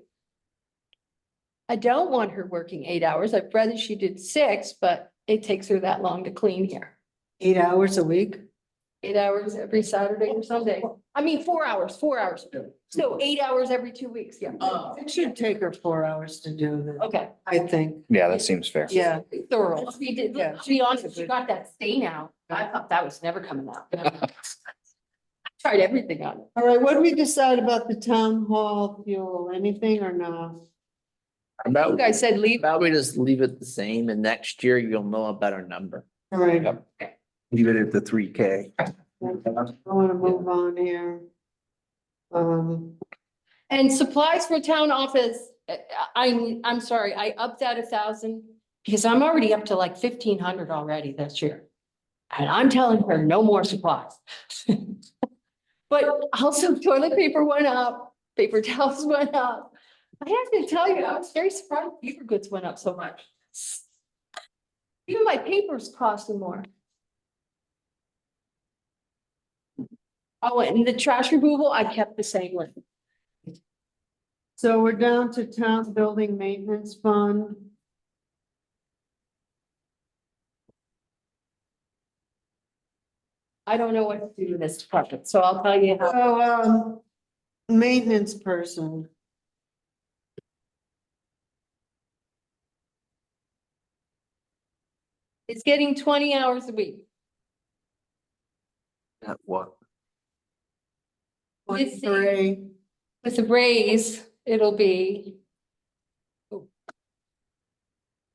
I don't want her working 8 hours. I'd rather she did 6, but it takes her that long to clean here. 8 hours a week? 8 hours every Saturday or Sunday. I mean, 4 hours. So 8 hours every 2 weeks, yeah. It should take her 4 hours to do this, Okay. I think. Yeah, that seems fair. Yeah. Thorough. To be honest, she Yeah. got that stain out. I thought that was never coming out. Tried everything on it. All right, what do we decide about the town hall fuel? Anything or no? You About, guys said leave. about we just leave it the same and next year you'll know a better number. All right, Leave it at the 3K. I wanna move on here. And supplies for town office, I'm sorry, I upped that 1,000 because I'm already up to like 1,500 already this year. And I'm telling her no more supplies. But also toilet paper went up, paper towels went up. I have to tell you, I was very surprised paper goods went up so much. Even my paper's costing more. Oh, and the trash removal, I kept the same one. So we're down to town building maintenance fund. I don't know what to do with this department, so I'll tell you how. So, maintenance person. It's getting 20 hours a week. At what? Let's see. 23. With the raise, it'll be. oh.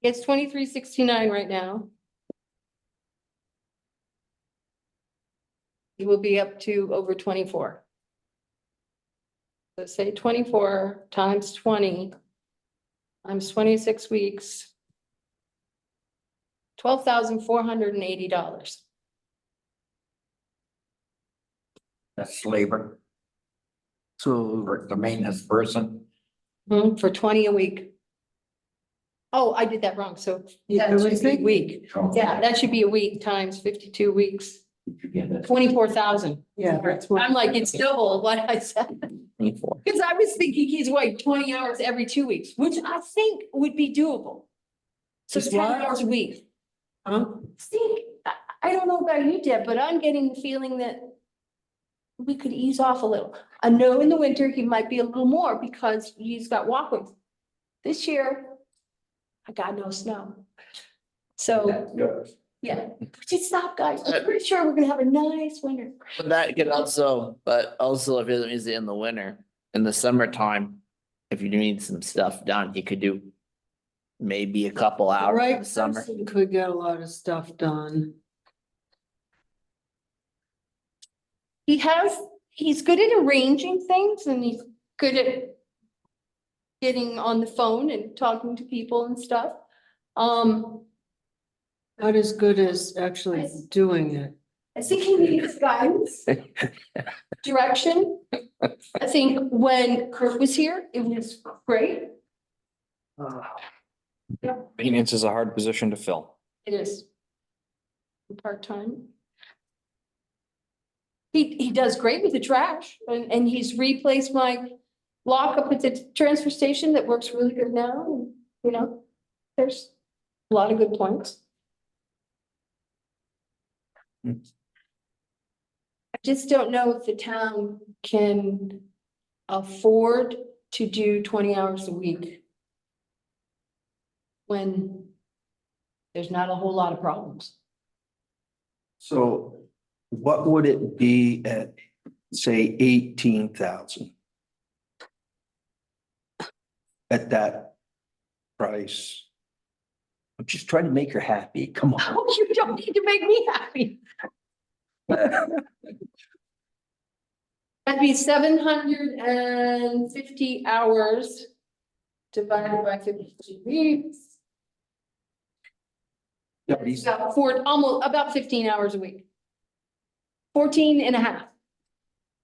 It's 23.69 right now. It will be up to over 24. So say 24 times 20 times 26 weeks. $12,480. That's labor So for the maintenance person. For 20 a week. Oh, I did that wrong. So Yeah, that we should be a think- week. Yeah, that should be a week times 52 weeks, You get it. 24,000. Yeah, that's what. I'm like, it's double what I said. 24. Because I was thinking he's like 20 hours every 2 weeks, which I think would be doable. So Just 10 what? hours a week. Huh? See, I don't know about you, Deb, but I'm getting the feeling that we could ease off a little. I know in the winter he might be a little more because he's got walkways. This year, I got no snow. So, yeah, just stop, guys. I'm pretty sure we're gonna have a nice winter. But that could also, but also if it is in the winter, in the summertime, if you need some stuff done, you could do maybe a couple hours in Right, the summer. person could get a lot of stuff done. He's good at arranging things and he's good at getting on the phone and talking to people and stuff. Not as good as actually doing it. I think he needs guidance, direction. I think when Kurt was here, it was great. Maintenance is a hard position to fill. It is. Part-time. He does great with the trash and he's replaced my lock up at the transfer station that works really good now. You know, there's a lot of good points. I just don't know if the town can afford to do 20 hours a week when there's not a whole lot of problems. So what would it be at, say, 18,000? At that price? I'm just trying to make her happy. Come on. Oh, you don't need to make me happy. That'd be 750 hours divided by 52 weeks. Yeah, but he's- About about 15 hours a week. 14 and a half.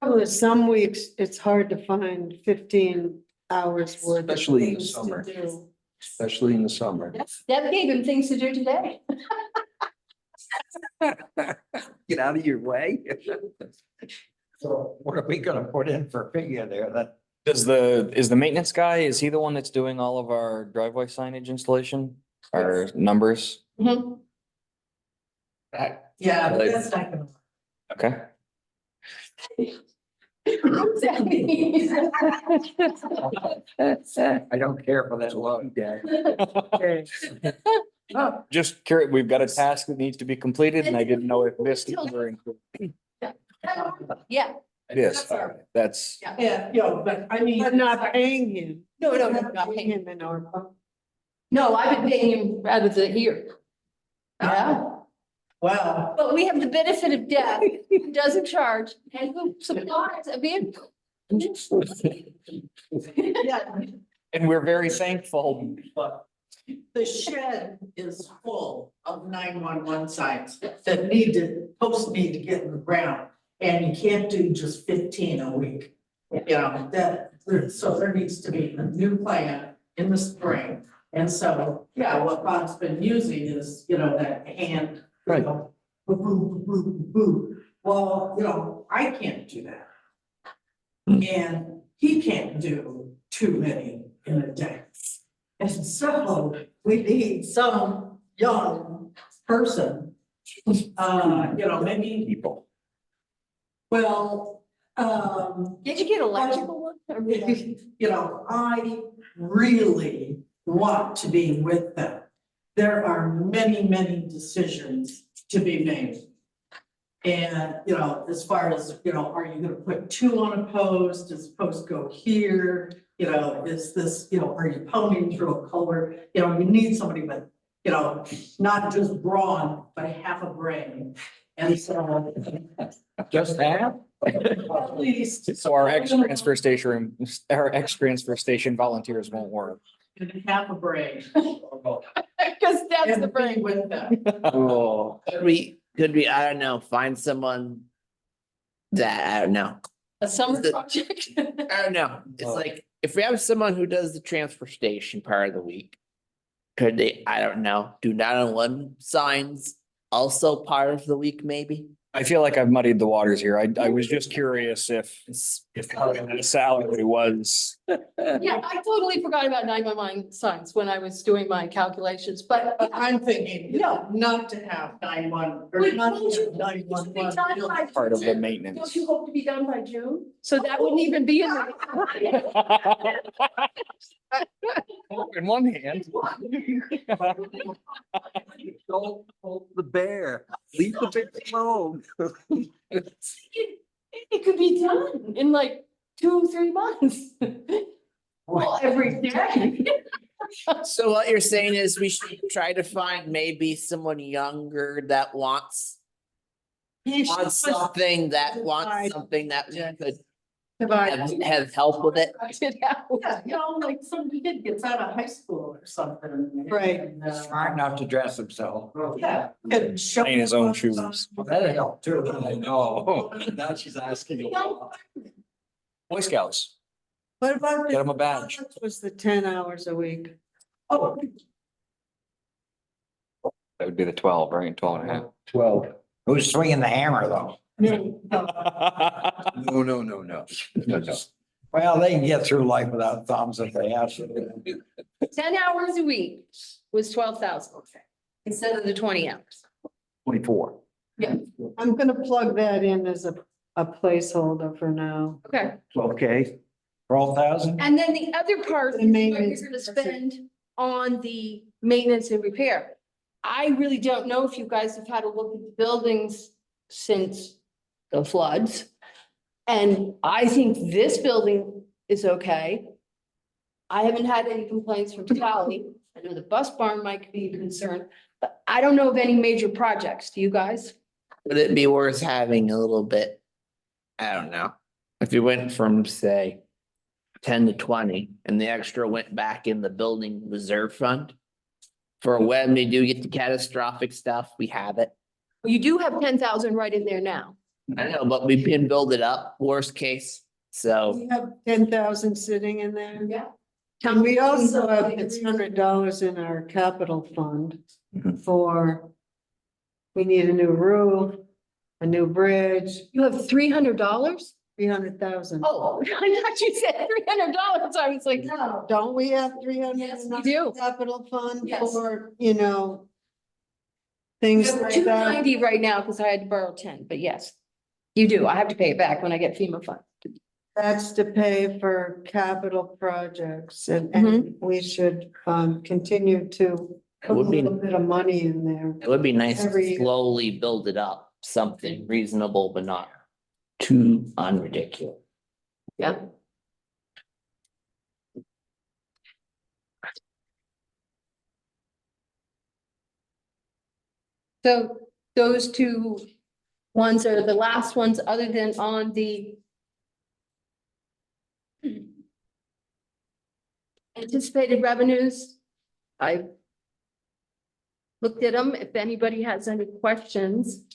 Well, some weeks, it's hard to find 15 hours worth of Especially in the things to summer. do. Especially in the summer. Deb gave him things to do today. Get out of your way. So what are we gonna put in for figure there? That, is the maintenance guy, is he the one that's doing all of our driveway signage installation? Our numbers? Mhm. Yeah, but that's not gonna. Okay. What's that mean? I don't care for that look, Dad. Okay. Just curious, we've got a task that needs to be completed and I didn't know if this. Yeah, It is, That's our- that's, Yeah, but I mean. But not paying him. no, Not not paying paying. him in ARPA. No, I've been paying him out of the here. Yeah. Wow. But we have the benefit of Deb, who doesn't charge and who supplies a vehicle. Yeah, and we're very thankful. but the shed is full of 911 signs that need to, need to get in the ground. And you can't do just 15 a week. You know, so there needs to be a new plan in the spring. And so, yeah, what Bob's been using is, that hand. Right. Boo, boo, boo, boo, boo. Well, I can't do that. And he can't do too many in a day. And so we need some young person, maybe, People. well, Did you get electrical one? I really want to be with them. There are many, many decisions to be made. And, as far as, are you gonna put 2 on a post? Does post go here? Is this, are you pounding through a culvert? You need somebody with, not just brawn, but half a brain. And so. Just half? At least. So our ex-transfer station volunteers won't work. And half a brain. Because that's the And be brain. with them. Oh. Could we, I don't know, find someone that, I don't know, A summer project. I don't know, it's like, if we have someone who does the transfer station part of the week. Could they, I don't know, do 911 signs also part of the week, maybe? I feel like I've muddied the waters here. I was just curious if part of the salary was. Yeah, I totally forgot about 911 signs when I was doing my calculations, but. I'm thinking, not to have 911 or Wait, not won't to you- have 911. Done by Part of the June? maintenance. Don't you hope to be done by June? So that wouldn't even be in the. In one hand. Don't hold the bear. Leave the bear alone. It could be done in like 2-3 months. Well, every day. So what you're saying is we should try to find maybe someone younger that wants something that we could have help with it. Yeah, like some kid gets out of high school or something. Right. and, Smart enough to dress himself. Yeah. and show In his own up shoes. on- That'd help too. I know. Now she's asking. Boy Scouts, What about? get them a badge. How much was the 10 hours a week? Oh, That would be the 12, right? 12 and a half. 12. Who's swinging the hammer though? No. Well, they can get through life without thumbs if they have to. 10 hours a week was 12,000 instead of the 20 hours. 24. I'm gonna plug that in as a placeholder for now. Okay. Okay. 12,000? And then the other part The is what maintenance. you're gonna spend on the maintenance and repair. I really don't know if you guys have had a look at the buildings since the floods. And I think this building is okay. I haven't had any complaints from Sally. I know the bus barn might be a concern, but I don't know of any major projects. Do you guys? Would it be worth having a little bit? I don't know. If you went from, say, 10 to 20 and the extra went back in the building reserve fund. For when we do get the catastrophic stuff, we have it. You do have 10,000 right in there now. I know, but we can build it up, worst case, so. We have 10,000 sitting in there. Yeah. And we also have $600 in our capital fund Mhm. for, we need a new roof, a new bridge, You have $300? 300,000. Oh, I thought you said $300. I was like, no. Don't we have 300? Yes, in we our do. Capital fund Yes. for, you know, things like Two that. 90 right now because I had to borrow 10, but yes, you do. I have to pay it back when I get FEMA funds. That's to pay for capital projects and we should continue to It put a would be, little bit of money in there. it would be nice Every to year. slowly build it up, something reasonable, but not too unridiculous. Yeah. So those two ones are the last ones other than on the anticipated revenues. I looked at them. If anybody has any questions.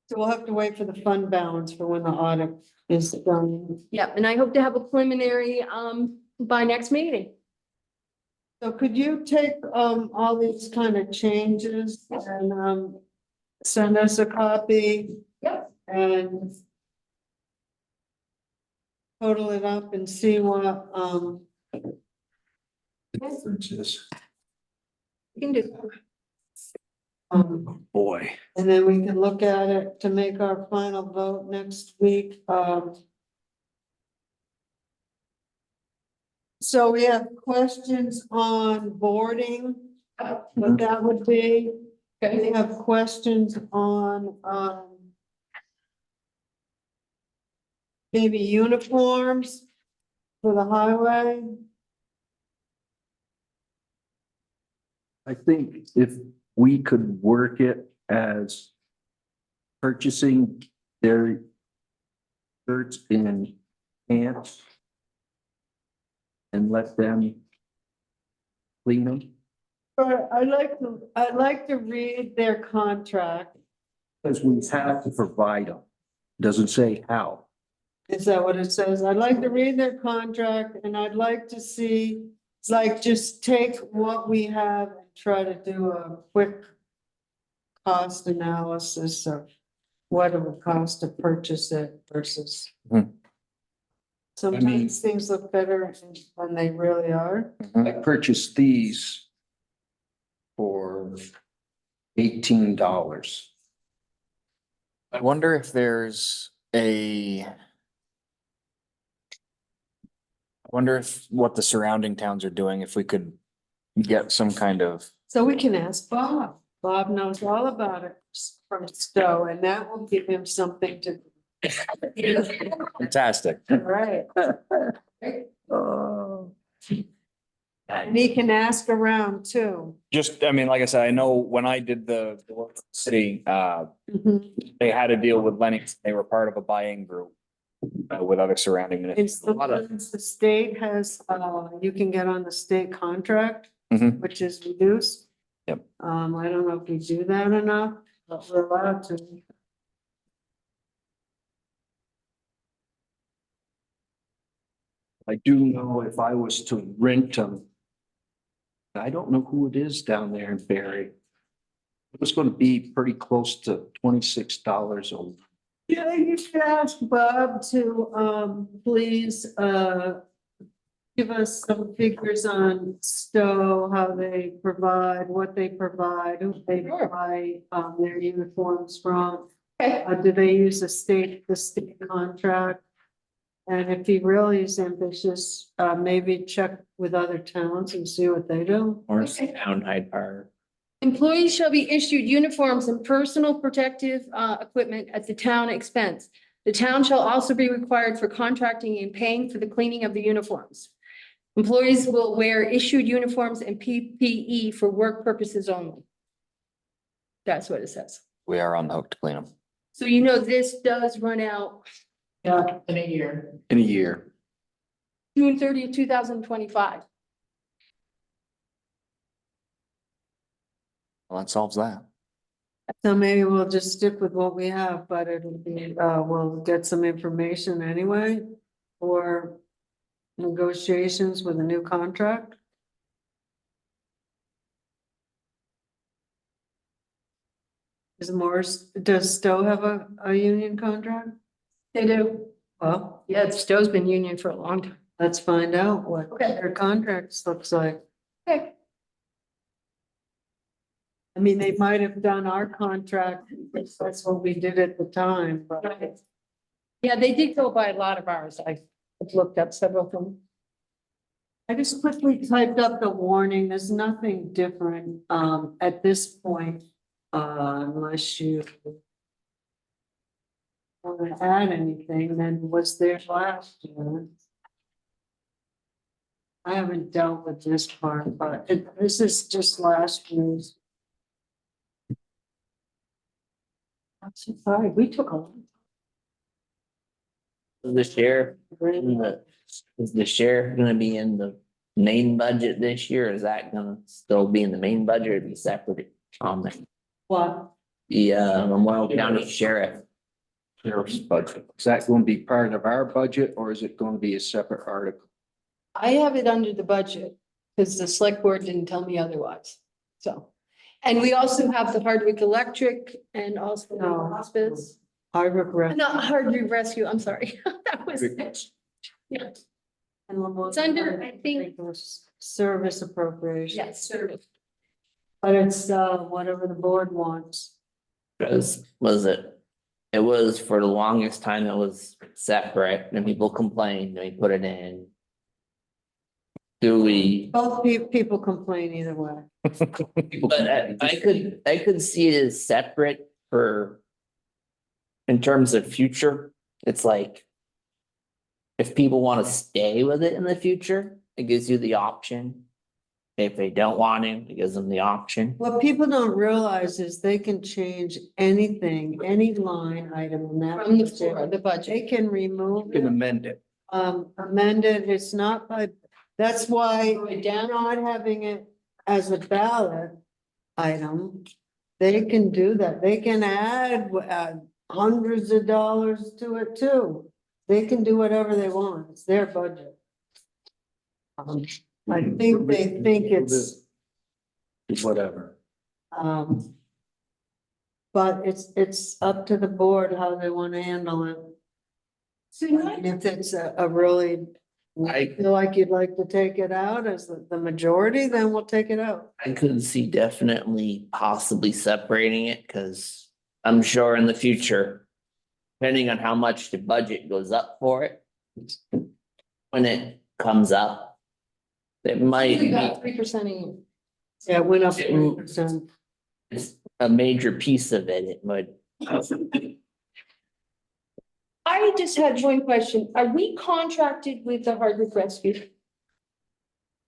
So we'll have to wait for the fund balance for when the audit is done. Yeah, and I hope to have a preliminary by next meeting. So could you take all these kind of changes and send us a copy Yep. and total it up and see what Differences. You can do. Boy. and then we can look at it to make our final vote next week. So we have questions on boarding, what that would be. We have questions on, maybe uniforms for the highway. I think if we could work it as purchasing their shirts and pants and let them clean them, But I'd like to read their contract. because we have to provide them. Doesn't say how. Is that what it says? I'd like to read their contract and I'd like to see, like, just take what we have and try to do a quick cost analysis of what it would cost to purchase it versus. Hmm. Sometimes things look better when they really are. I purchased these for $18. I wonder if there's I wonder if what the surrounding towns are doing, if we could get some kind of, So we can ask Bob. Bob knows all about it from Stowe and that will give him something to. fantastic. Right. Oh. And he can ask around too. Just, I mean, like I said, I know when I did the work for the city, Mhm. they had a deal with Lennox. They were part of a buying group with other surrounding It's municipalities. the A lot of- ones the state has, you can get on the state contract, Mhm. which is reduced. Yep. I don't know if we do that enough, but we're allowed to. I do know if I was to rent them. I don't know who it is down there in Barry. It was gonna be pretty close to $26 a week. Yeah, you should ask Bob to, please, give us some figures on Stowe, how they provide, what they provide, who they buy, their uniforms from. Okay. Do they use the state contract? And if he really is ambitious, maybe check with other towns and see what they do. Or down Hyde Park. Employees shall be issued uniforms and personal protective equipment at the town expense. The town shall also be required for contracting and paying for the cleaning of the uniforms. Employees will wear issued uniforms and PPE for work purposes only. That's what it says. We are on the hook to clean them. So you know, this does run out Yeah, in a year. In a year. June 30th, 2025. Well, that solves that. So maybe we'll just stick with what we have, but it'll be, we'll get some information anyway. Or negotiations with a new contract. Does Stowe have a union contract? They do. Well, Yeah, Stowe's been union for a long time. let's find out what Okay. their contracts looks like. Okay. I mean, they might have done our contract, because that's what we did at the time, but. Right. Yeah, they did go by a lot of ours. I've looked up several of them. I just quickly typed up the warning. There's nothing different, at this point, unless you want to add anything than was there last year. I haven't dealt with this part, but this is just last year's. I'm so sorry, we took a long The sheriff, time. is the sheriff gonna be in the main budget this year? Or is that gonna still be in the main budget or be separate on the, What? Memorial County Sheriff? Sheriff's budget. Is that going to be part of our budget or is it going to be a separate article? I have it under the budget because the select board didn't tell me otherwise. So, and we also have the Hardwick Electric and also the No. hospice. Hardwick Rec. Not Hardwick Rescue, I'm sorry. That was it. Yeah, It's under, I think- Service appropriation. yes, service. But it's, whatever the board wants. Was it? It was for the longest time, it was separate, and people complained, and we put it in. Do we, Both people complain either way. but I could see it as separate for. In terms of future, it's like. If people wanna stay with it in the future, it gives you the option. If they don't want to, it gives them the option. What people don't realize is they can change anything, any line item in that. From the floor, the budget. They can remove You can it, amend it. amend it. It's not by, that's why Go down. not having it as a ballot item. They can do that. They can add, hundreds of dollars to it too. They can do whatever they want. It's their budget. I think they think it's, Whatever. but it's up to the board how they want to handle it. So And if it's a really, I- feel like you'd like to take it out as the majority, then we'll take it out. I could see definitely possibly separating it, cause I'm sure in the future. Depending on how much the budget goes up for it. When it comes up. It might we be got 3% a year. Yeah, it went up It- 3%. a major piece of it, it would. I just had one question. Are we contracted with the Hardwick Rescue?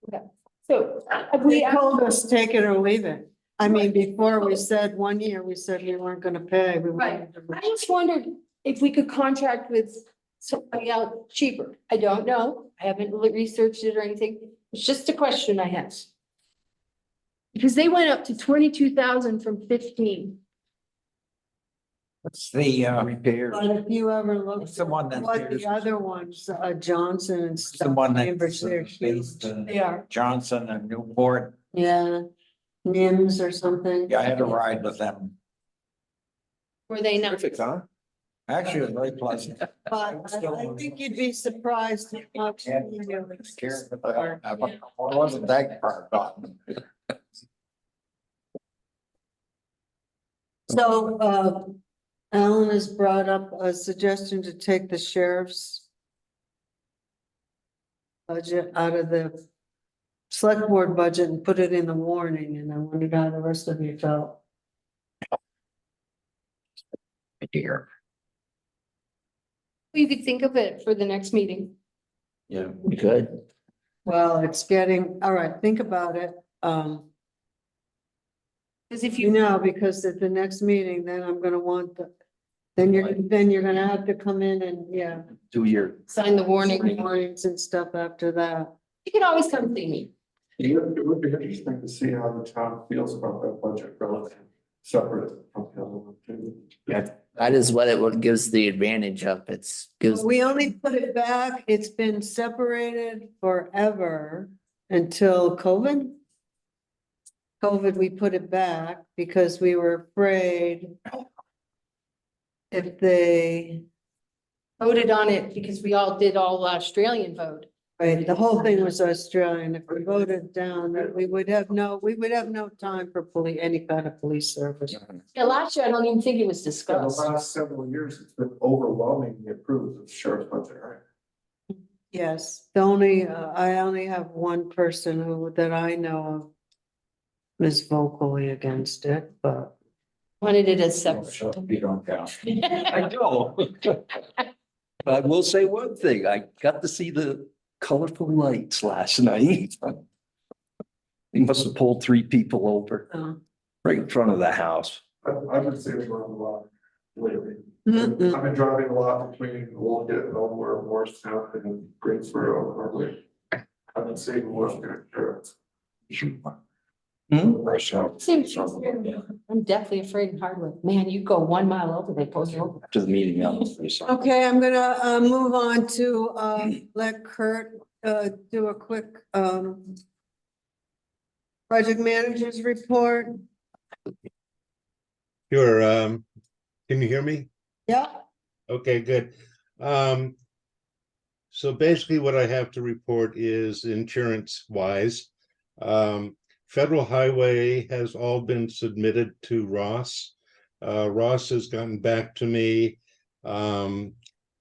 Okay, so have We we, told us take it or leave it. I mean, before we said 1 year, we said we weren't gonna pay. We Right. wanted to- I just wondered if we could contract with somebody out cheaper. I don't know. I haven't really researched it or anything. It's just a question I have. Because they went up to 22,000 from 15. It's the, Repair. But if you ever look It's the one that what there's- the other ones, Johnson and it's the stuff, one that. Cambridge, they're based huge. in They are. Johnson and Newport. Yeah, NIMS or something. Yeah, I had a ride with them. Were they not? Perfect, huh? Actually, it was very pleasant. But I think you'd be surprised how much. Yeah. Scared, but I wasn't that far gone. So, Alan has brought up a suggestion to take the sheriff's budget out of the select board budget and put it in the warning, and I wondered how the rest of you felt. Dear. You could think of it for the next meeting. Yeah. We could. Well, it's getting, all right, think about it. Cause if You know, because at the next meeting, then I'm gonna want the, then you're gonna have to come in and, yeah, Do your, sign the warning, warnings and stuff after that. you can always come see me. It would be interesting to see how the town feels about that budget relative, separate from the other one too. yeah, That is what it would gives the advantage of. It's gives, We only put it back, it's been separated forever until COVID. COVID, we put it back because we were afraid if they, Voted on it because we all did all Australian vote. right, the whole thing was Australian, if we voted down, that we would have no time for any kind of police service. Yeah, last year, I don't even think it was Yeah, the discussed. last several years, it's been overwhelmingly approved of sheriff's budget, right? Yes, I only have one person that I know of is vocally against it, but. Wanted it as separate. You don't count. I know. I will say one thing, I got to see the colorful lights last night. He must have pulled 3 people over right in front of the house. I've been saving around a lot lately. Mm-mm. I've been driving a lot between Wolcott and Elmore, Morristown and Greensboro, Hardwick. I've been saving more than insurance. Seems- I'm definitely afraid in Hardwick. Man, you go 1 mile over, they pull you over. To the meeting. Okay, I'm gonna move on to let Kurt do a quick project manager's report. Sure, can you hear me? Yeah. Okay, good. So basically what I have to report is insurance wise. Federal Highway has all been submitted to Ross. Ross has gotten back to me. I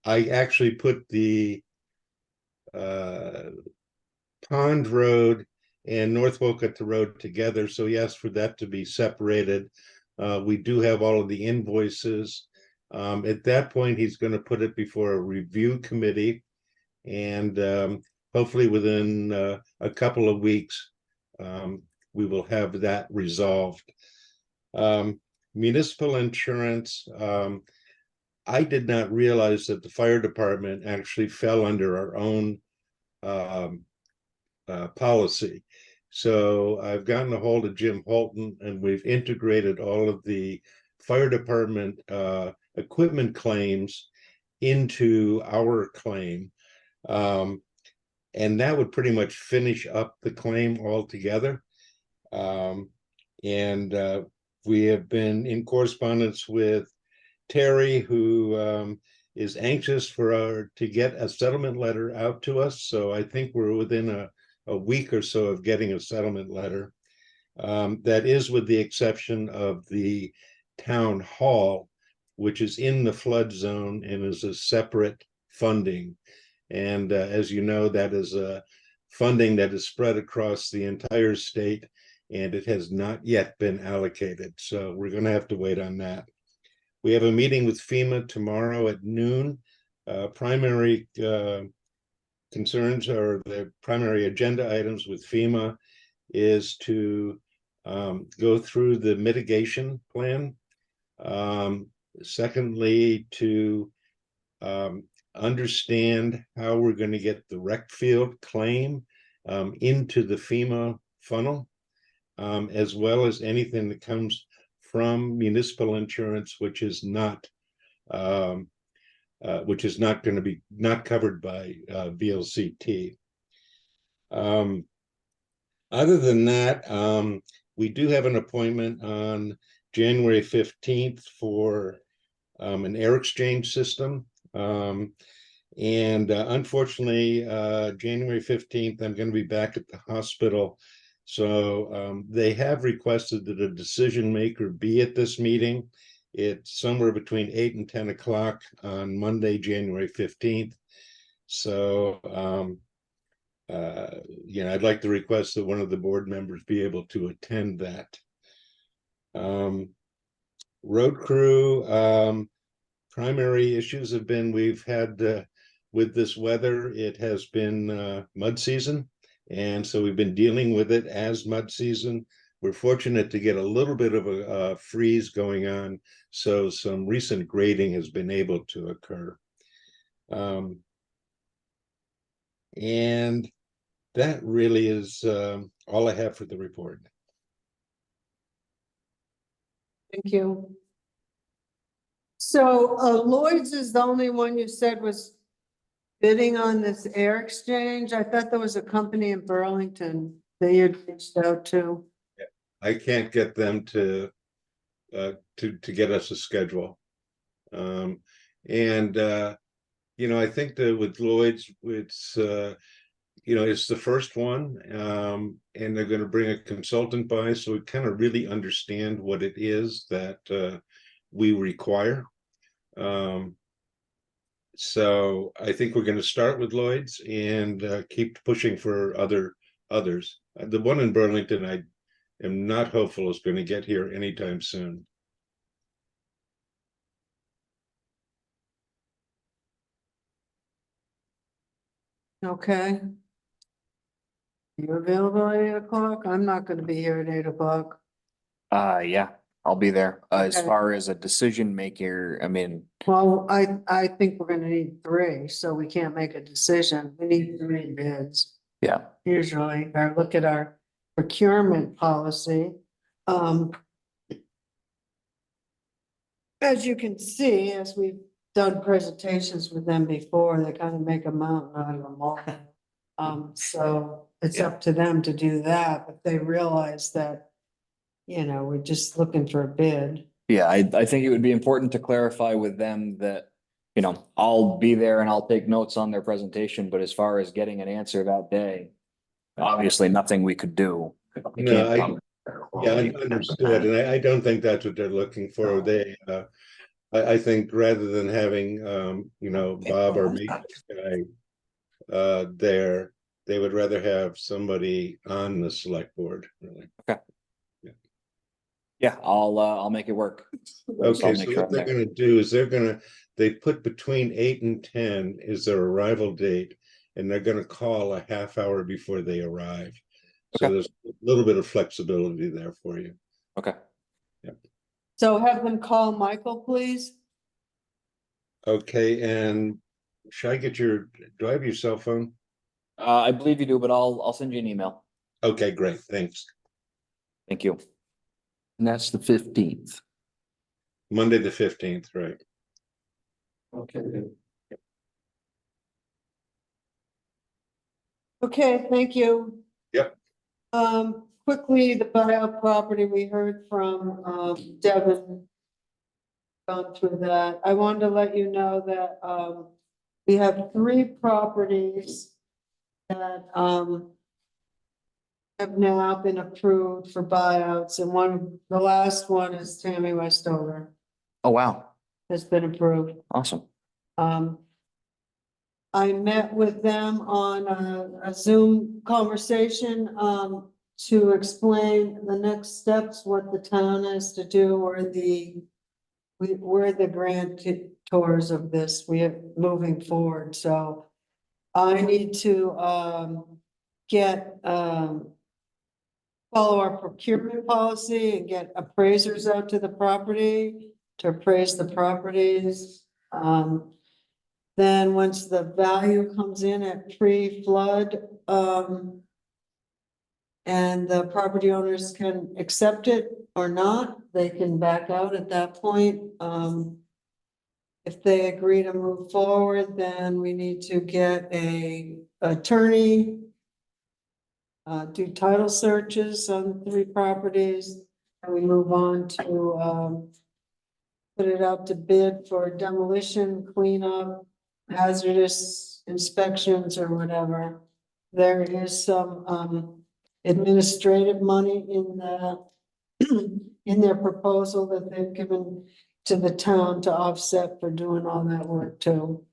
actually put the Pond Road and North Wolcott Road together, so he asked for that to be separated. We do have all of the invoices. At that point, he's going to put it before a review committee, and hopefully within a couple of weeks, we will have that resolved. Municipal insurance, I did not realize that the fire department actually fell under our own policy. So I've gotten a hold of Jim Holton, and we've integrated all of the fire department equipment claims into our claim. And that would pretty much finish up the claim altogether. And we have been in correspondence with Terry, who is anxious to get a settlement letter out to us. So I think we're within a week or so of getting a settlement letter. That is with the exception of the town hall, which is in the flood zone and is a separate funding. And as you know, that is a funding that is spread across the entire state, and it has not yet been allocated. So we're going to have to wait on that. We have a meeting with FEMA tomorrow at noon. Primary concerns, or the primary agenda items with FEMA, is to go through the mitigation plan. Secondly, to understand how we're going to get the rec field claim into the FEMA funnel, as well as anything that comes from municipal insurance, which is not going to be not covered by VLCT. Other than that, we do have an appointment on January 15th for an air exchange system. Unfortunately, January 15th, I'm going to be back at the hospital. So they have requested that a decision maker be at this meeting. It's somewhere between 8 and 10 o'clock on Monday, January 15th. So, I'd like to request that one of the board members be able to attend that. Road crew, primary issues have been, we've had, with this weather, it has been mud season. And so we've been dealing with it as mud season. We're fortunate to get a little bit of a freeze going on, so some recent grading has been able to occur. And that really is all I have for the report. Thank you. So Lloyd's is the only one you said was bidding on this air exchange. I thought there was a company in Burlington that you had reached out to. I can't get them to get us a schedule. And I think that with Lloyd's, it's it's the first one, and they're going to bring a consultant by, so we kind of really understand what it is that we require. So I think we're going to start with Lloyd's and keep pushing for others. The one in Burlington, I am not hopeful is going to get here anytime soon. Okay. You available at 8 o'clock? I'm not gonna be here at 8 o'clock. Yeah, I'll be there. As Okay. far as a decision maker, I mean, Well, I think we're gonna need 3, so we can't make a decision. We need 3 bids. yeah, Usually, or look at our procurement policy. As you can see, as we've done presentations with them before, they kind of make a mountain out of a molehill. So it's up to them to do that, but they realize that, we're just looking for a bid. yeah, I think it would be important to clarify with them that, I'll be there and I'll take notes on their presentation, but as far as getting an answer that day, obviously nothing we could do. We No, can't yeah, I understood, and I don't think that's what they're looking for. I think rather than having, Bob or me there, they would rather have somebody on the select board, really. Yeah, I'll make it work. Okay, I'll so make sure what I'm they're there. gonna do is they put between 8 and 10 is their arrival date, and they're gonna call a half hour before they arrive. So Okay. there's a little bit of flexibility there for you. Okay. So have them call Michael, please. Okay, and should I get do I have your cell phone? I believe you do, but I'll send you an email. Okay, great, thanks. Thank you. And that's the 15th. Monday, the 15th, right? Okay. Okay, thank you. Yep. Quickly, the buyout property, we heard from, Devin. Gone through that. I wanted to let you know that, we have 3 properties that, have now been approved for buyouts, and the last one is Tammy Westover Oh, wow. has been approved. Awesome. I met with them on a Zoom conversation, to explain the next steps, what the town has to do, we're the grantors of this, we're moving forward, so I need to, get, follow our procurement policy and get appraisers out to the property to appraise the properties. Then once the value comes in at pre-flood, and the property owners can accept it or not, they can back out at that point. If they agree to move forward, then we need to get a attorney, do title searches on 3 properties, and we move on to, put it out to bid for demolition, cleanup, hazardous inspections or whatever. There is some, administrative money in in their proposal that they've given to the town to offset for doing all that work too.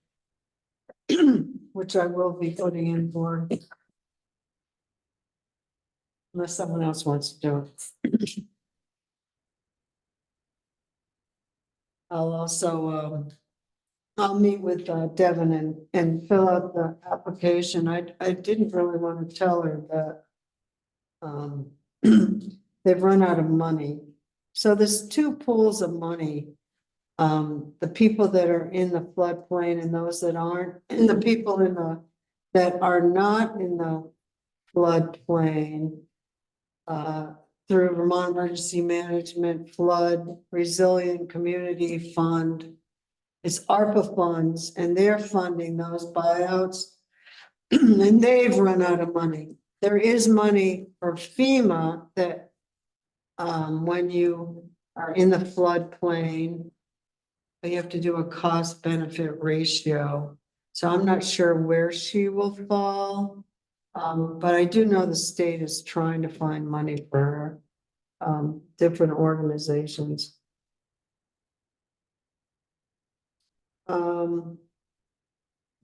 Which I will be putting in for. Unless someone else wants to do it. I'll also, I'll meet with Devin and fill out the application. I didn't really want to tell her that they've run out of money. So there's two pools of money. The people that are in the floodplain and those that aren't, and the people that are not in the floodplain through Vermont Emergency Management Flood Resilient Community Fund. It's ARPA funds, and they're funding those buyouts. And they've run out of money. There is money for FEMA that when you are in the floodplain, you have to do a cost benefit ratio. So I'm not sure where she will fall. But I do know the state is trying to find money for different organizations.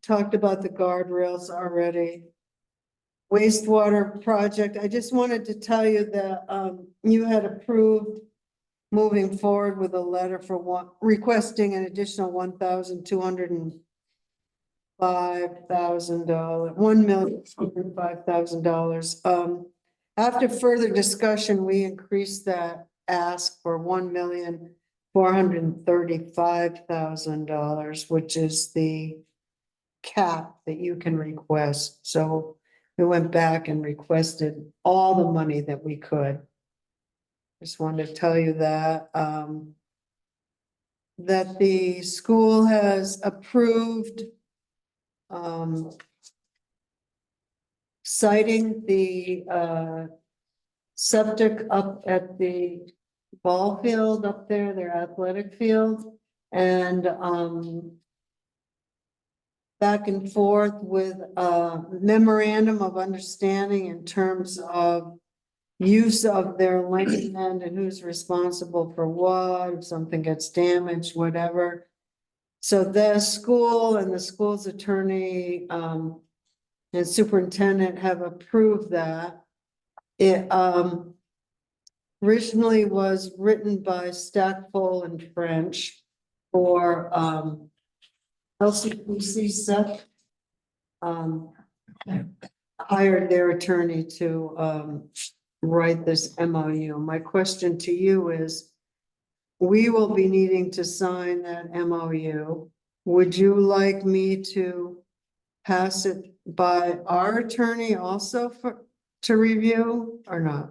Talked about the guardrails already. Wastewater project, I just wanted to tell you that you had approved moving forward with a letter for requesting an additional $1,205,000, $1,205,000. After further discussion, we increased that ask for $1,435,000, which is the cap that you can request. So we went back and requested all the money that we could. Just wanted to tell you that, that the school has approved citing the septic up at the ball field up there, their athletic field, and back and forth with a memorandum of understanding in terms of use of their land and who's responsible for what, if something gets damaged, whatever. So the school and the school's attorney and superintendent have approved that. It originally was written by Stackpole and French for LCPC Seth hired their attorney to write this MOU. My question to you is, we will be needing to sign that MOU. Would you like me to pass it by our attorney also to review or not?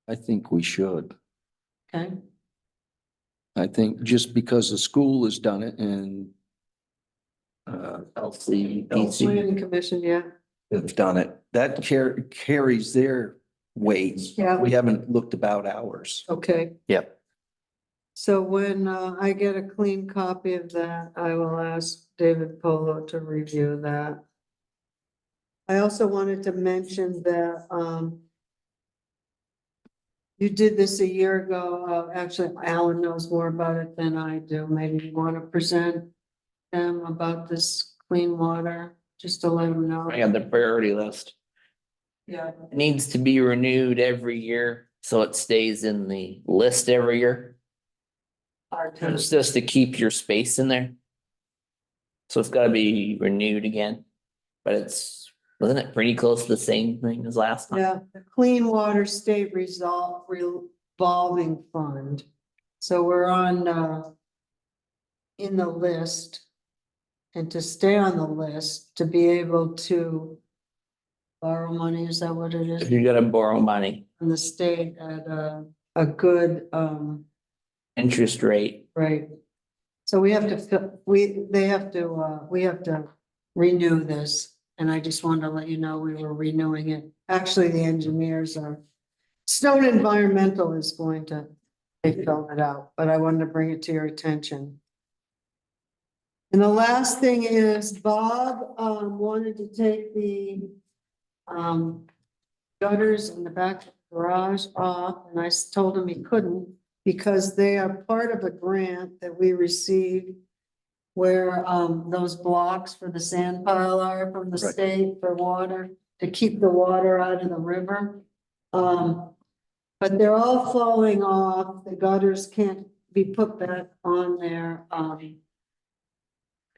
I think we should. Okay, I think just because the school has done it and LCPC. planning commission, yeah. have done it, that carries their weight. Yeah. We haven't looked about ours. Okay. Yep. So when I get a clean copy of that, I will ask David Polo to review that. I also wanted to mention that you did this a year ago. Actually, Alan knows more about it than I do. Maybe you want to present them about this clean water, just to let them know. I got the priority list. Yeah, It needs to be renewed every year, so it stays in the list every year. our town. It's just to keep your space in there. So it's gotta be renewed again, but wasn't it pretty close to the same thing as last time? Yeah, the Clean Water State Revolving Fund. So we're on in the list. And to stay on the list, to be able to borrow money, is that what it is? If you gotta borrow money, From the state at a good interest rate, rate. So we have to, we have to renew this. And I just wanted to let you know we were renewing it. Actually, the engineers Stone Environmental is going to, they filled it out, but I wanted to bring it to your attention. And the last thing is Bob wanted to take the gutters in the back of the garage off, and I told him he couldn't because they are part of a grant that we received where those blocks for the sand pile are from the Right. state for water, to keep the water out of the river. But they're all falling off. The gutters can't be put back on there,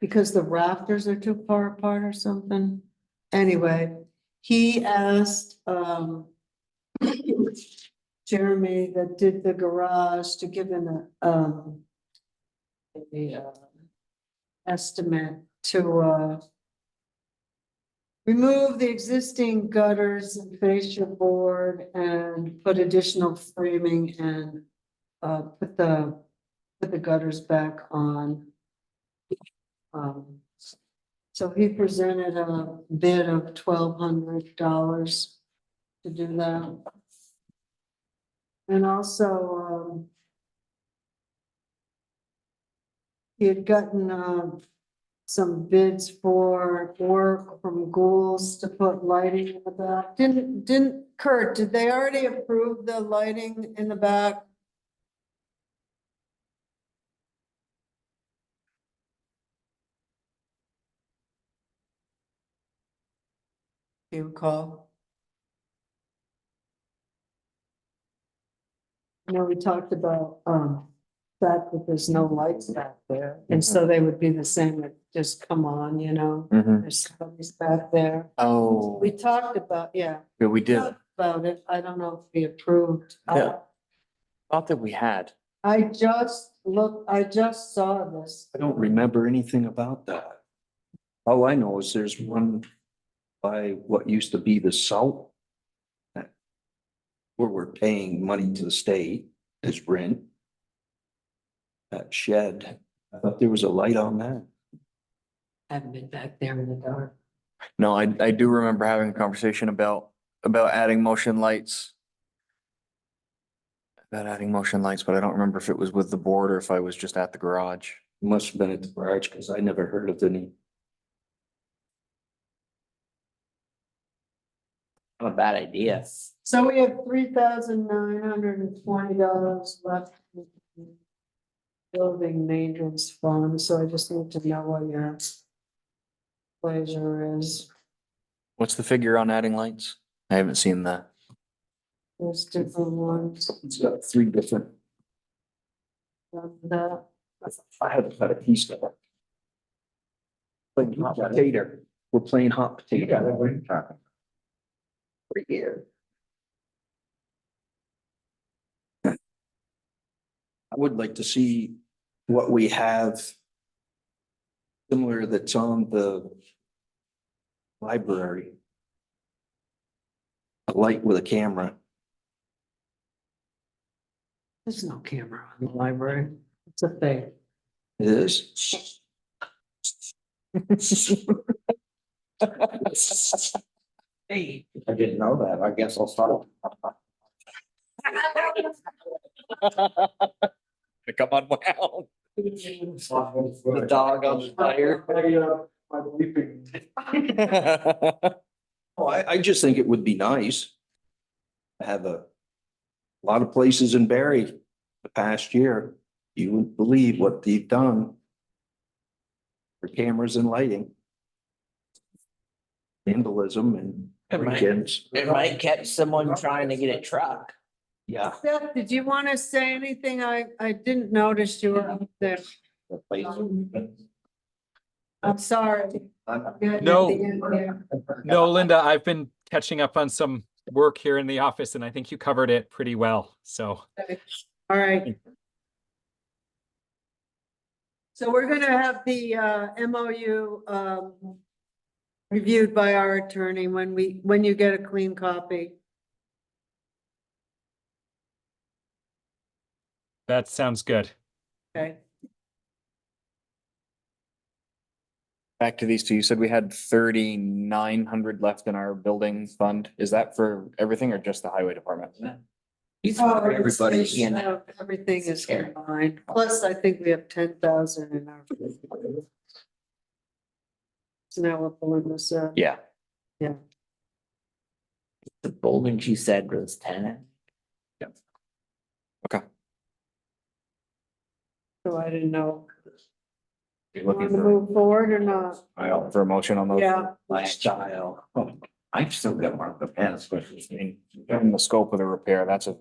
because the rafters are too far apart or something. Anyway, he asked, Jeremy that did the garage to give him a estimate to, remove the existing gutters and fascia board and put additional framing and, put the gutters back on. So he presented a bid of $1,200 to do that. And also, he had gotten, some bids for work from Ghouls to put lighting in the back. Didn't Kurt, did they already approve the lighting in the back? Do you recall? You know, we talked about, fact that there's no lights back there, and so they would be the same, that just come on, you know, there's somebody's back there. Oh, We talked about, yeah. yeah, we did. talked About it, I don't know if we approved. Yeah. Thought that we had. I just saw this. I don't remember anything about that. All I know is there's one by what used to be the salt. Where we're paying money to the state as rent. That shed, I thought there was a light on that. Haven't been back there in the dark. No, I do remember having a conversation about adding motion lights. About adding motion lights, but I don't remember if it was with the board or if I was just at the garage. Must have been at the garage because I never heard of any. Not a bad idea. So we have $3,920 left. in the Building maintenance fund, so I just need to know what your pleasure is. What's the figure on adding lights? I haven't seen that. There's different ones. It's got three different. That, I had a piece of it. Playing hot potato. We're playing hot potato. Right here. I would like to see what we have. Similar that's on the library. A light with a camera. there's no camera on the library. It's a thing. It is. Hey, I didn't know that. I guess I'll start. Come on, wow. The dog on the tire. I'm leaving. Oh, I just think it would be nice. To have a lot of places in Barry the past year, you wouldn't believe what they've done. For cameras and lighting. Vandalism and break-ins. It might catch someone trying to get a truck. Yeah. Seth, did you want to say anything? I didn't notice you were up there. I'm sorry. No. No, Linda, I've been catching up on some work here in the office and I think you covered it pretty well. So, All right. So we're gonna have the MOU reviewed by our attorney when you get a clean copy. that sounds good. Okay. Back to these two, you said we had 3,900 left in our building fund. Is that for everything or just the highway department? Everybody's- Everything is combined. Plus, I think we have 10,000 in our. Isn't that what Belinda said? Yeah. The Bowman she said was 10. Okay. So I didn't know. You're Want looking to for, move forward or not? for a motion on those? Yeah. Lifestyle. I've still got one of the pens, but I mean, given the scope of the repair, that's a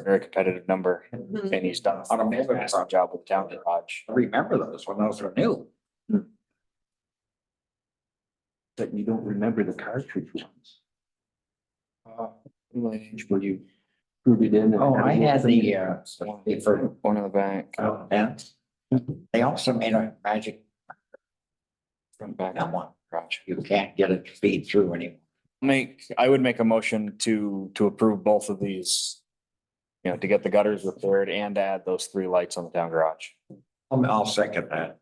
very competitive number. Mhm. And he's done a massive job with town garage. I remember those when those were new. That you don't remember the cartridge ones. Where you screwed it in. and Oh, had I a little had thing the, in it. for, One in the back, pens. They also made a magic front, back, that one. garage. You can't get it to feed through anymore. I would make a motion to approve both of these. You know, to get the gutters repaired and add those 3 lights on the town garage. I'll second that.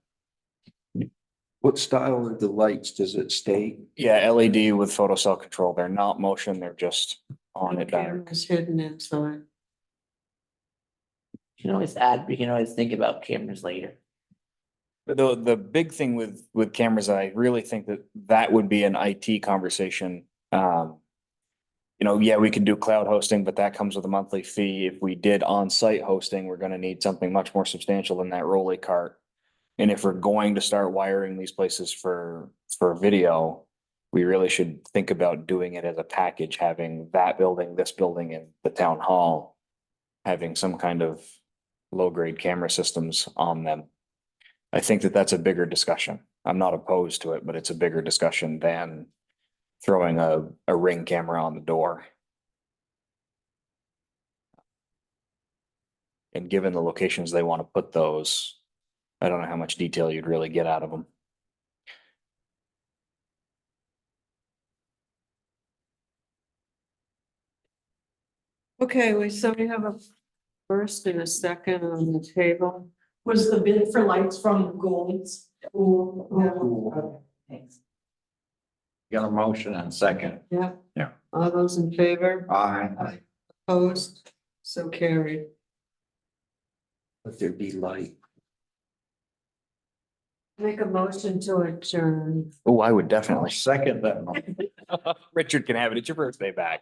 What style are the lights? Does it stay? Yeah, LED with photo cell control. They're not motion, they're just on at dark. Cameras hidden inside. You can always add, we can always think about cameras later. But the big thing with cameras, I really think that would be an IT conversation. You know, yeah, we could do cloud hosting, but that comes with a monthly fee. If we did on-site hosting, we're gonna need something much more substantial than that rolly cart. And if we're going to start wiring these places for video, we really should think about doing it as a package, having that building, this building, and the town hall having some kind of low-grade camera systems on them. I think that's a bigger discussion. I'm not opposed to it, but it's a bigger discussion than throwing a Ring camera on the door. And given the locations they want to put those, I don't know how much detail you'd really get out of them. Okay, so we have a first and a second on the table. Was the bid for lights from Gold's? Okay, thanks. Got a motion and second. Yeah. Yeah. All those in favor? Aye. Opposed? So carried. Let there be light. Make a motion to adjourn. Oh, I would I'll definitely. second that. Richard can have it. It's your birthday back.